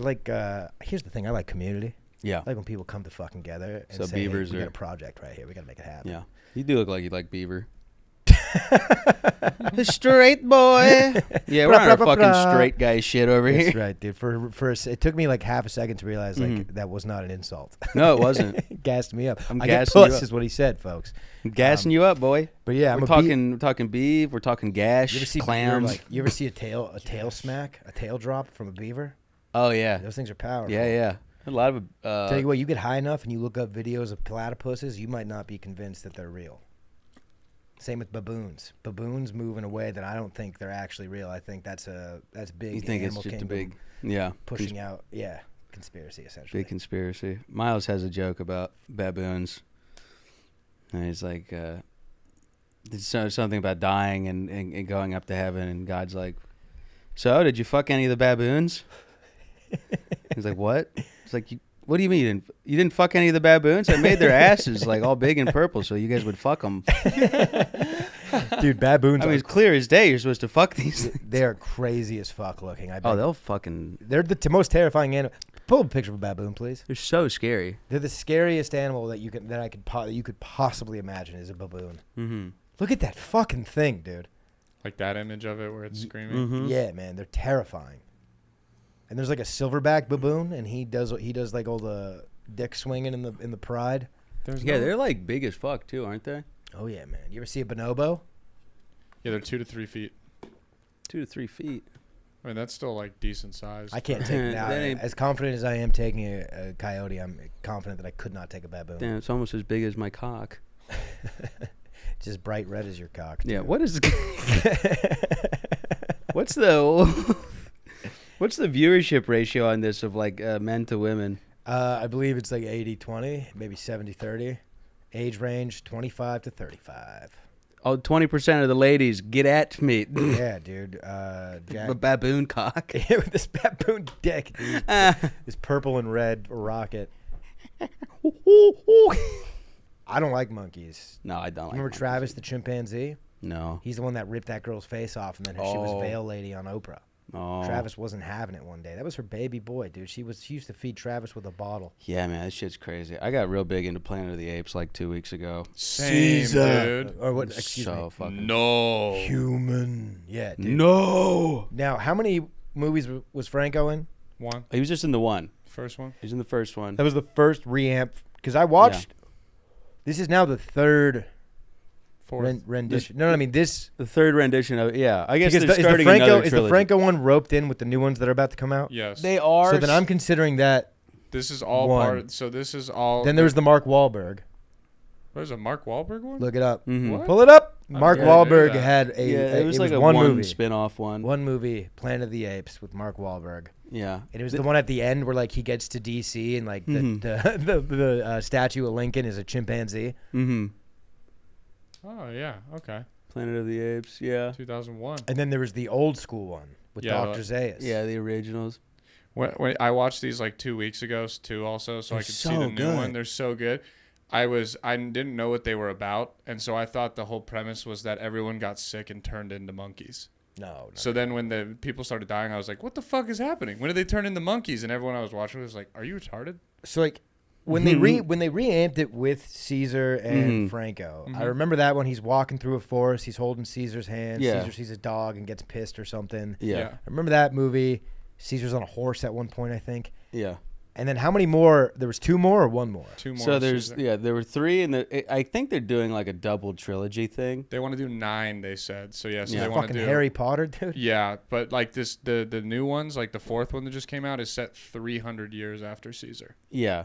Here's the thing. I like community. Yeah. I like when people come to fucking together and So say, beavers hey, we are- got a project right here. We got to make it happen. Yeah. You do look like you like beaver. Straight boy. Yeah, we're on our fucking straight guy shit over That's here. right, dude. It took me like half a second to realize like Mhm. that was not an insult. No, it wasn't. It gassed me up. I'm I get gassing you puss up. is what he said, folks. I'm gassing you up, boy. But yeah, we're talking beef. We're talking gash, You ever see clams. You ever see a tail smack, a tail drop from a beaver? Oh yeah, Those things are powerful. yeah, yeah. A lot of Tell you what, you get high enough and you look up videos of platypuses, you might not be convinced that they're real. Same with baboons. Baboons move in a way that I don't think they're actually real. I think that's big. you think it's animal just a kingdom big, yeah, pushing out. Yeah, conspiracy essentially. big conspiracy. Miles has a joke about baboons, and he's like, there's something about dying and going up to heaven, and God's like, so did you fuck any of the baboons? He's like, what? It's like, what do you mean? You didn't fuck any of the baboons? I made their asses like all big and purple so you guys would fuck them. Dude, baboons. I mean, it's clear as day you're supposed to fuck these. they are crazy as fuck looking. I bet. Oh, they'll fucking. They're the most terrifying animal. Pull up a picture of a baboon, please. They're so scary. They're the scariest animal that you could possibly imagine is a baboon. Mm-hmm. Look at that fucking thing, dude. Like that image of it where it's screaming. Mm-hmm. Yeah, man, they're terrifying. And there's like a silverback baboon, and he does like all the dick swinging in the pride. Yeah, they're like big as fuck too, aren't they? Oh yeah, man. You ever see a bonobo? Yeah, they're 2 to 3 feet. 2 to 3 feet. I mean, that's still like decent size. I can't take now. That ain't- As confident as I am taking a coyote, I'm confident that I could not take a baboon. Damn, it's almost as big as my cock. Just bright red as your cock. Yeah. too. What is? What's the? What's the viewership ratio on this of like men to women? I believe it's like 80-20, maybe 70-30. Age range 25 to 35. Oh, 20% of the ladies get at me. Yeah, dude. A Jack, baboon cock. with this baboon dick, dude. This purple and red rocket. I don't like monkeys. No, I don't. Remember like Travis monkeys. the chimpanzee? No. He's the one that ripped that girl's face off, and then she was Oh. veil lady on Oprah. Oh. Travis wasn't having it one day. That was her baby boy, dude. She used to feed Travis with a bottle. Yeah, man, this shit's crazy. I got real big into Planet of the Apes like 2 weeks ago. Same, dude. Or what? Excuse so me. fucking. No. Human. Yeah, dude. No. Now, how many movies was Franco in? One. He was just in the one. First one. He was in the first one. That was the first reamp. Because I watched. This is now the third Fourth. rendition. No, I mean this. The third rendition of yeah. I guess Because they're is starting Franco another is the trilogy. Franco one roped in with the new ones that are about to come out? Yes. They are. So then I'm considering that. This is all One. part. So this is all. Then there's the Mark Wahlberg. There's a Mark Wahlberg one. Look it up. Mhm. What? Pull it up. I Mark didn't know Wahlberg that. had a. Yeah, it was like a one one movie. spin-off one. One movie, Planet of the Apes, with Mark Wahlberg. Yeah. And it was the one at the end where like he gets to DC and like Mhm. the statue of Lincoln is a chimpanzee. Mm-hmm. Oh yeah. Okay. Planet of the Apes. Yeah. 2001. And then there was the old school one with Yeah, Dr. Zayas. Yeah, the originals. When I watched these like 2 weeks ago too, also, so I They're could see so the new good. one. They're so good. I didn't know what they were about, and so I thought the whole premise was that everyone got sick and turned into monkeys. No. So then when the people started dying, I was like, what the fuck is happening? When did they turn into monkeys? And everyone I was watching was like, are you retarded? So like when they reamped it with Caesar and Franco, I remember that when he's walking through a forest, he's holding Caesar's hand. Yeah. Caesar sees a dog and gets pissed or something. Yeah. I remember that movie. Caesar's on a horse at one point, I think. Yeah. And then how many more? There was 2 more or 1 more? 2 more. So there's Caesar. there were 3, and I think they're doing like a double trilogy thing. They want to do 9, they said. So yeah, so Yeah. they want to Fucking do Harry Potter, dude. Yeah, but like the new ones, like the 4th one that just came out, is set 300 years after Caesar. Yeah.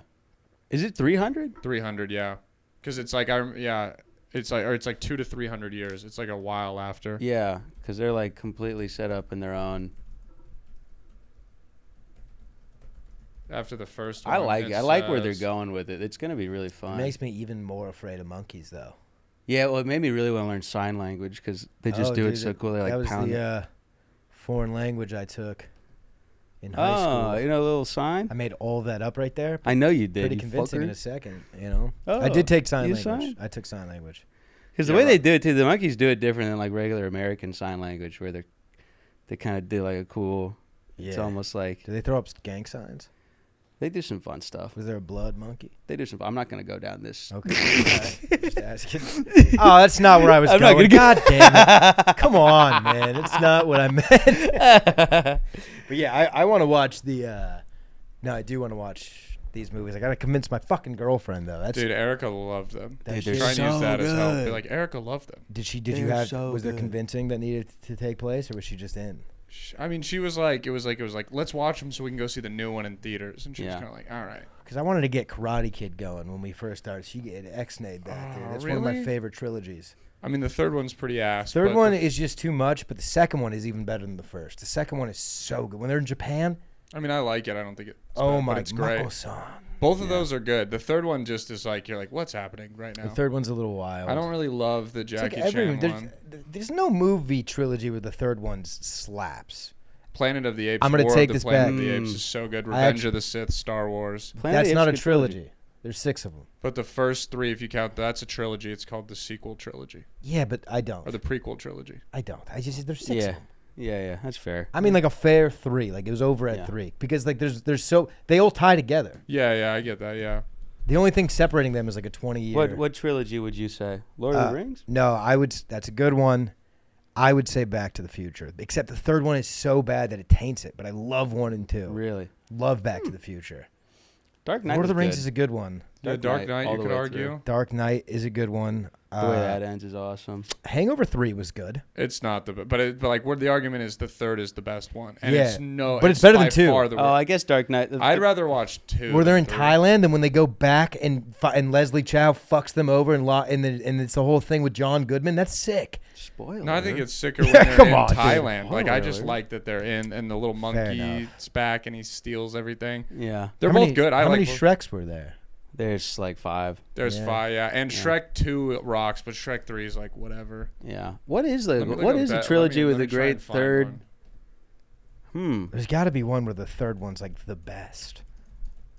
Is it 300? 300, yeah, because it's like it's like 200 to 300 years. It's like a while after. Yeah, because they're like completely set up in their own. After the first one. I like it it. I like where they're says- going with it. It's gonna be really It fun. makes me even more afraid of monkeys, though. Yeah, well, it made me really want to learn sign language because they just do it so cool. They like that was pound it. the foreign language I took in high Oh, school. you know, a little sign. I made all that up right there. I know you did. Pretty you convincing in fucker. a second, you know. Oh, I did take sign you language. sign? I took sign language. Because the Yeah, way they right. do it too, the monkeys do it different than like regular American sign language, where they kind of do like a cool. Yeah. It's almost like Did they throw up gang signs? they do some fun stuff. Was there a blood monkey? They do some. I'm not gonna go down this. Okay. Just asking. Oh, that's not where I was I'm not going. gonna God damn it. Come on, man. It's not what I meant. But yeah, I want to watch the no, I do want to watch these movies. I got to convince my fucking girlfriend though. That's Dude, Erica loved them. that Dude, shit- they're Try and use so that as help. good. Be like, Erica loved them. Did you They're have so was there good. convincing that needed to take place or was she just in? I mean, she was like, it was like, let's watch them so we can go see the new one in theaters. And she was Yeah. kind of like, all right. Because I wanted to get Karate Kid going when we first started. She get X-Nayed back there. Oh, That's one of my really? favorite trilogies. I mean, the third one's pretty ass. Third but one the- is just too much, but the second one is even better than the first. The second one is so good. When they're in Japan, I mean, I like it. I don't think it's oh bad, my but it's great. Mako-san. Both of those are good. The third one just is like, you're like, what's happening right now? The third one's a little wild. I don't really love the It's Jackie like Chan there's, one. there's no movie trilogy where the third one slaps. Planet of the Apes. I'm gonna War take of the this Planet back. of the Apes is so good. I Revenge actu- of the Sith, Star Wars. Planet of That's the not a Apes is good trilogy. There's 6 of them. But the first 3, if you count, that's a trilogy. It's called the sequel trilogy Yeah, but I don't. or the prequel trilogy. I don't. I just there's 6 Yeah. of them. Yeah, that's fair. I mean, like a fair 3. Like it was over at Yeah. 3 because like there's so they all tie together. Yeah, I get that. Yeah. The only thing separating them is like a 20-year. What trilogy would you say? Lord of the Rings? No, I would. That's a good one. I would say Back to the Future. Except the third one is so bad that it taints it. But I love 1 and 2. Really? Love Back to the Future. Dark Knight. Lord of the was Rings good. is a good one. Dark Knight, all you the could way argue. through. Dark Knight is a good one. The way that ends is awesome. Hangover 3 was good. It's not the but like where the argument is the third is the best one. And Yeah, it's no but it's better than by 2. far the Oh, I guess Dark Knight. I'd rather watch 2. Where they're in than 3. Thailand and when they go back and Leslie Chow fucks them over and it's the whole thing with John Goodman. That's sick. Spoiler. No, I think it's sicker when Yeah, they're come in on, dude. Thailand. Like I just Spoiler. like that they're in and the little Fair monkey's back and he steals everything. Yeah. They're How both many- good. I How like many Shreks were there? There's like 5. There's Yeah. 5, yeah. And Yeah. Shrek 2 rocks, but Shrek 3 is like whatever. Yeah. What is the Let me look what up is the that- trilogy let with me the try and great find third? one. There's got to be one where the third one's like the best.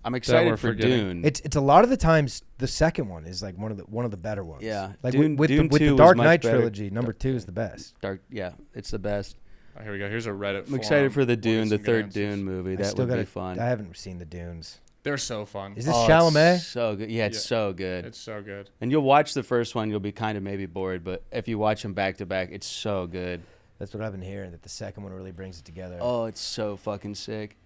I'm we're excited for forgetting. Dune. It's a lot of the times the second one is like one of the better ones. Yeah. like Dune- with Dune the 2 was Dark much Knight better. trilogy, number 2 is the best. Dark. Yeah, it's the best. Oh, here we go. Here's a Reddit. I'm excited for the forum. We'll Dune, get the some good third answers. Dune movie. I That still would be gotta- fun. I haven't seen the Dunes. They're so fun. Is this Oh, Chalamet? It's so good. Yeah, it's Yeah. so good. It's so good. And you'll watch the first one, you'll be kind of maybe bored, but if you watch them back to back, it's so good. That's what I've been hearing. That the second one really brings it together. Oh, it's so fucking sick.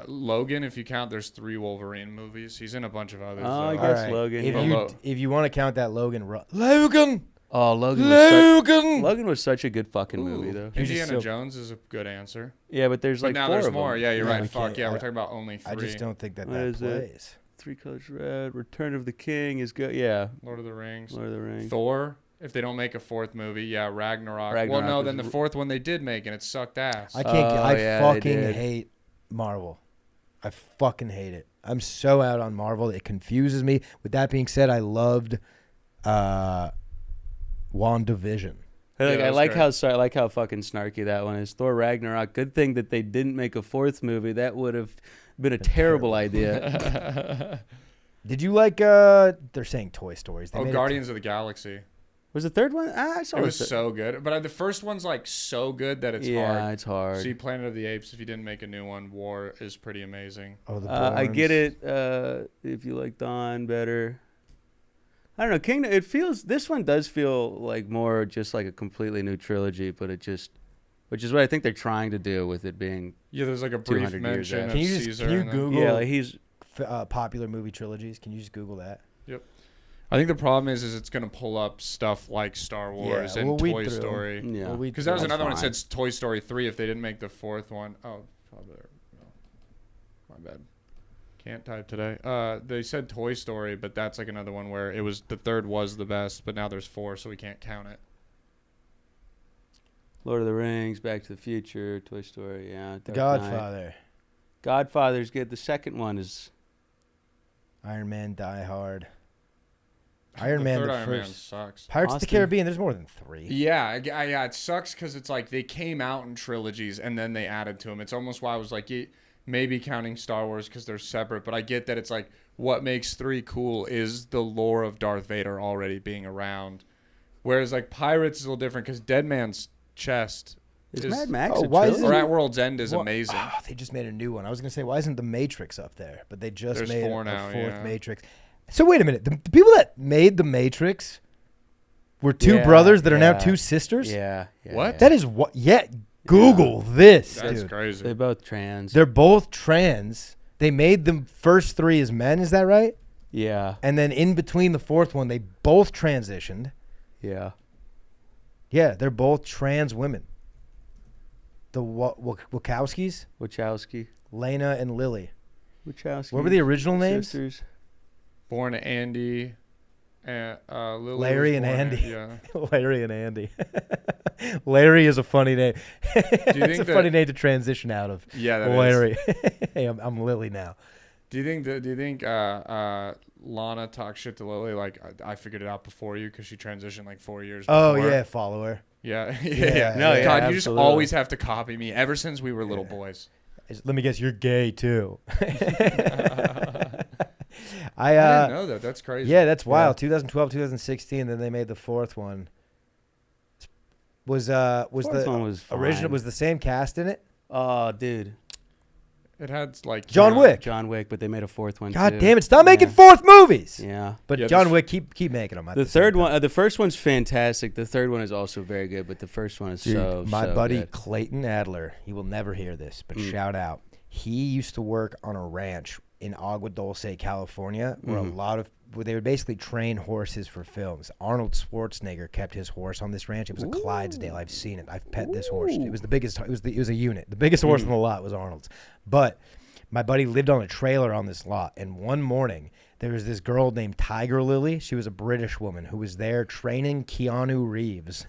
Logan, if you count, there's 3 Wolverine movies. He's in a bunch of others. Oh, I though. guess Logan, If yeah. you Lo- if you want to count that Logan, Logan, Oh, Logan Logan. was such a good fucking movie, though. He was just Indiana so- Jones is a good answer. Yeah, but there's But like now 4 there's of more. them. Yeah, you're No, right. I Fuck can't- yeah, we're I- talking about only 3. I just don't think that What that is it? plays. 3 Colors Red, Return of the King is good. Yeah, Lord of the Rings. Lord of the Rings. Thor. If they don't make a 4th movie, yeah, Ragnarok. Well, Ragnarok no, was then the r- 4th one they did make, and it sucked ass. I can't. Oh, I yeah, they fucking did. hate Marvel. I fucking hate it. I'm so out on Marvel. It confuses me. With that being said, I loved WandaVision. Like, that I was like great. I like how fucking snarky that one is. Thor Ragnarok. Good thing that they didn't make a fourth movie. That would have been a terrible idea. Did you like? They're saying Toy Stories. They Oh, made Guardians of the Galaxy. Was the third one? I saw It was the- so good, but the first one's like so good that it's yeah, hard. it's hard. See, Planet of the Apes. If you didn't make a new one, War is pretty amazing. Oh, the I get Bournes. it. If you like Dawn better, I don't know. Kingdom. It feels. This one does feel like more just like a completely new trilogy, but it just, which is what I think they're trying to do with it being. Yeah, there's like a brief 200 years mention after. of Can you just Caesar. can you and then- Google Yeah, like he's. popular movie trilogies? Can you just Google that? I think the problem is it's gonna pull up stuff like Star Wars Yeah, and we'll weed Toy through 'em. Story. Yeah. Well, we- Because that was That's another one that fine. said Toy Story 3 if they didn't make the fourth one. Oh, probably. No. My bad. Can't type today. They said Toy Story, but that's like another one where it was the third was the best, but now there's 4, so we can't count it. Lord of the Rings, Back to the Future, Toy Story, yeah. The Dark Knight. Godfather, Godfather's good. The second one is. Iron Man, Die Hard, The Iron Man, third the Iron Man first, sucks. Pirates of the Austin. Caribbean. There's more than 3. Yeah, yeah, it sucks because it's like they came out in trilogies and then they added to them. It's almost why I was like, maybe counting Star Wars because they're separate, but I get that it's like what makes 3 cool is the lore of Darth Vader already being around. Whereas like Pirates is a little different because Dead Man's Chest Is is, Mad Max Oh, a why is trilogy? or At World's End is Well, amazing. They just made a new one. I was gonna say, why isn't the Matrix up there? But they just There's made 4 a now, 4th yeah. Matrix. So wait a minute. The people that made the Matrix were 2 Yeah, brothers that are now yeah. 2 sisters. Yeah. What? yeah. That is what. Yeah. Google this, That's dude. crazy. They're both trans. They're both trans. They made the first 3 as men. Is that right? Yeah. And then in between the 4th one, they both transitioned. Yeah. Yeah, they're both trans women. The Wachowskis, Wachowski. Lena and Lily. Wachowski. What were the original names? Sisters. Born Andy, and Lily was Larry and born Andy. Yeah. Larry and Andy. Larry is a funny name. It's think a that- funny name to transition out of. Yeah, that is. Larry. Hey, I'm Lily now. Do you think Lana talks shit to Lily? Like I figured it out before you because she transitioned like 4 years. Oh before. yeah, follower. Yeah, Yeah. yeah. No, yeah, God, you just absolutely. always have to copy me. Ever since we were little boys. Let me guess, you're gay too. I didn't know that. That's crazy. Yeah, that's wild. 2012, 2016. Then they made the 4th one. Was Fourth the one was original fine. was the same cast in it? Oh, dude. It had like John Wick. John Wick, but they made a fourth one. God too. damn it! Stop making Yeah. 4th movies. Yeah. But Yeah, John this- Wick, keep making them. at The same third time. one, the first one's fantastic. The third one is also very good, but the first one is Dude, my so buddy good. Clayton Adler, he will never hear this, but shout out. He used to work on a ranch in Agua Dulce, California, where where they would basically train horses for films. Arnold Schwarzenegger kept his horse on this ranch. It was a Clydesdale. I've seen it. I've pet this horse. It was the biggest. It was a unit. The biggest horse on the lot was Arnold's. But my buddy lived on a trailer on this lot, and one morning there was this girl named Tiger Lily. She was a British woman who was there training Keanu Reeves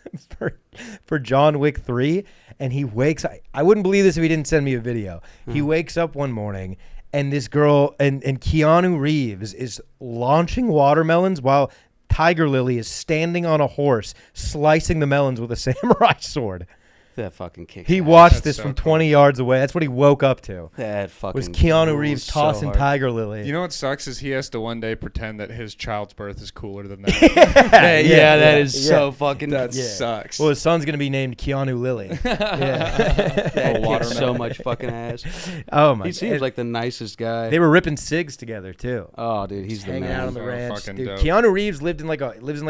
for John Wick 3. And he wakes up. I wouldn't believe this if he didn't send me a video. He wakes up one morning, and this girl and Keanu Reeves is launching watermelons while Tiger Lily is standing on a horse slicing the melons with a samurai sword. That fucking kick. He watched That's this so from cool. 20 yards away. That's what he woke up to. That fucking Was Keanu rules Reeves so tossing hard. Tiger Lily. You know what sucks is he has to one day pretend that his child's birth is cooler than that. Yeah, that is so fucking. That Yeah. sucks. Well, his son's going to be named Keanu Lily. Yeah. that kicks watermelon. so much fucking ass. Oh, my He seems God. like the nicest guy. They were ripping cigs together, too. Oh, dude, he's the Hanging out on man. the So ranch. fucking Dude, dope. Keanu Reeves lives in like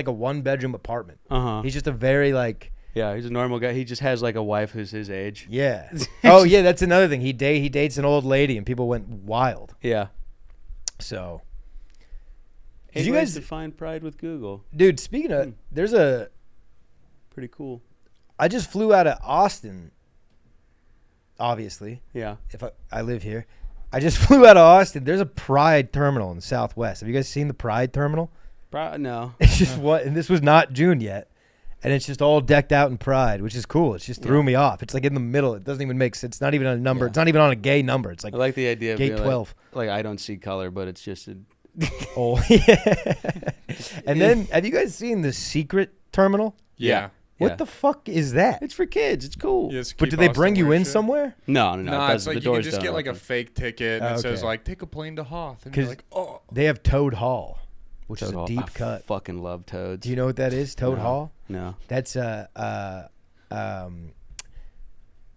a one-bedroom apartment. Uh-huh. He's just a very, like... Yeah, he's a normal guy. He just has like a wife who's his age. Yeah. Oh, yeah, that's another thing. He dates an old lady, and people went wild. Yeah. So, Did you guys... define pride with Google? Dude, speaking of... There's a... Pretty cool. I just flew out of Austin, obviously. Yeah. If I live here. I just flew out of Austin. There's a Pride terminal in the Southwest. Have you guys seen the Pride terminal? No. It's just what... And this was not June yet. And it's just all decked out in Pride, which is cool. It just threw me off. It's like in the middle. It doesn't even make sense. It's not even a number. Yeah. It's not even on a gay number. It's like I like the idea of gate being 12. Like I don't see color, but it's just a. Oh, yeah. And then, have you guys seen the secret terminal? Yeah. What the fuck is that? It's for kids. It's cool. Yes, But do they bring you in somewhere? No. No, it it's like the you can doors just don't get like a open. fake ticket and it says Okay. like take a plane to Hoth, and 'Cause you're like, oh, They have Toad Hall, which is Toad a Hall. deep I cut. fucking love Toads. Do you know what that is? Toad No. Hall? No. That's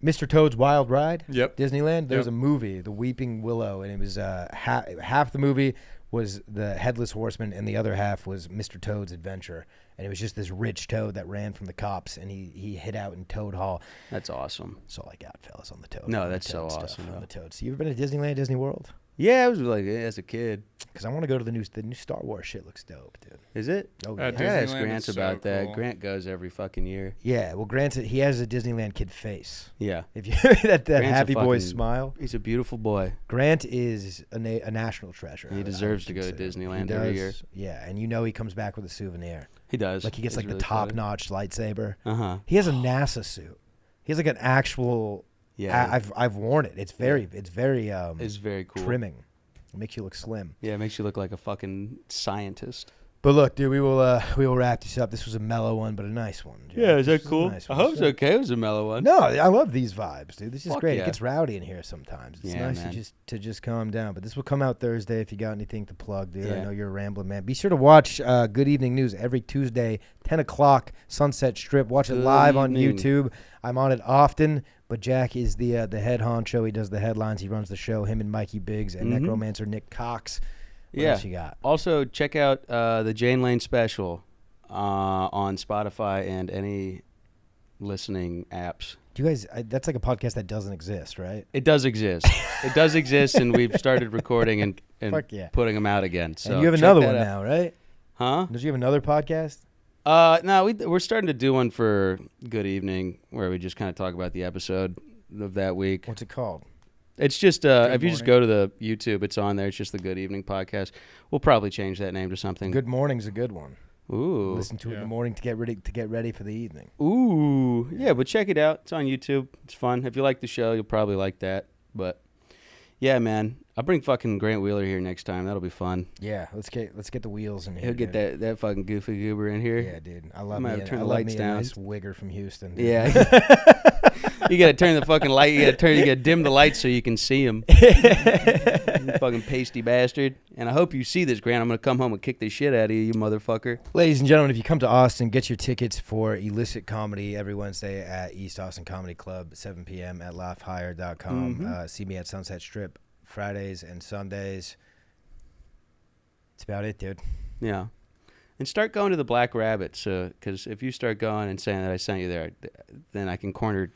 Mr. Toad's Wild Ride. Yep. Disneyland. There's Yep. a movie, The Weeping Willow, and it was half the movie was the Headless Horseman, and the other half was Mr. Toad's Adventure. And it was just this rich toad that ran from the cops, and he hid out in Toad Hall. That's awesome. That's all I got, fellas, on the Toad. No, on the that's so Toad stuff, awesome, on though. the Toad. So you ever been to Disneyland, Disney World? Yeah, I was like as a kid. Because I want to go to the new Star Wars shit. Looks dope, dude. Is it? Oh, At yeah. I asked Disneyland, Grant it's so about that. cool. Grant goes every fucking year. Yeah, well, granted, he has a Disneyland kid face. Yeah. If you that Grant's a happy boy fucking- smile, He's a beautiful boy. Grant is a national treasure. He I deserves would to go to consider. Disneyland He every does. year. Yeah, and you know he comes back with a souvenir. He does. Like he gets He's like really the funny. top-notch lightsaber. Uh-huh. He has a NASA suit. He has like an actual. Yeah. I've worn it. It's very It's very cool. trimming. It makes you look slim. Yeah, it makes you look like a fucking scientist. But look, dude, we will wrap this up. This was a mellow one, but a nice one. Jack. Yeah, is This that was a cool? nice I one. hope it's okay. It was a mellow one. No, I love these vibes, dude. This is Fuck great. yeah. It gets rowdy in here sometimes. It's Yeah, nice man. to just calm down. But this will come out Thursday if you got anything to plug, dude. I Yeah. know you're a rambling man. Be sure to watch Good Evening News every Tuesday, 10 o'clock, Sunset Strip. Watch it Good live on evening. YouTube. I'm on it often, but Jack is the head honcho. He does the headlines. He runs the show. Him and Mikey Biggs and Mhm. Necromancer Nick Cox. What Yeah. else you got? Also, check out the Jane Lane special on Spotify and any listening apps. Do you guys? That's like a podcast that doesn't exist, right? It does exist. It does exist, and we've started recording and Fuck yeah. putting them out again. So and you have check another that one out. now, right? Huh? Don't you have another podcast? No, we're starting to do one for Good Evening where we just kind of talk about the episode of that week. What's it called? It's just if you just Morning. go to the YouTube, it's on there. It's just the Good Evening podcast. We'll probably change that name to something. Good Morning's a good one. Ooh. Listen to it in Yeah. the morning to get ready for the evening. Ooh. Yeah, but check it out. It's on YouTube. It's fun. If you like the show, you'll probably like that. But yeah, man, I'll bring fucking Grant Wheeler here next time. That'll be fun. Yeah, let's get the wheels in here. He'll get dude. that fucking goofy goober in here. Yeah, dude. I love might me. have to turn I the love lights me down. a nice wigger from Houston. dude. Yeah. You gotta turn the fucking light. You gotta dim the lights so you can see him. You fucking pasty bastard. And I hope you see this, Grant. I'm gonna come home and kick the shit out of you, you motherfucker. Ladies and gentlemen, if you come to Austin, get your tickets for Illicit Comedy every Wednesday at East Austin Comedy Club, 7 p.m. at laughhigher.com. Mhm. See me at Sunset Strip Fridays and Sundays. That's about it, dude. Yeah. And start going to the Black Rabbit, because if you start going and saying that I sent you there, then I can corner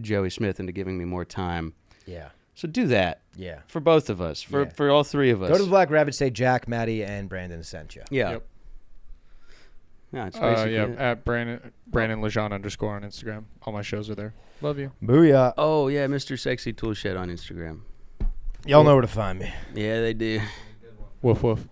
Joey Smith into giving me more time. Yeah. So do that Yeah. for both of us, Yeah. for all three of us. Go to the Black Rabbit, say Jack, Matty, and Brandon sent you. Yeah. Yep. Yeah, it's basically Yeah, it. at Brandon Lejean _ on Instagram. All my shows are there. Love you. Booyah. Oh, yeah, Mr. Sexy Tool Shed on Instagram. Y'all know where to find me. Yeah, they do. Woof woof.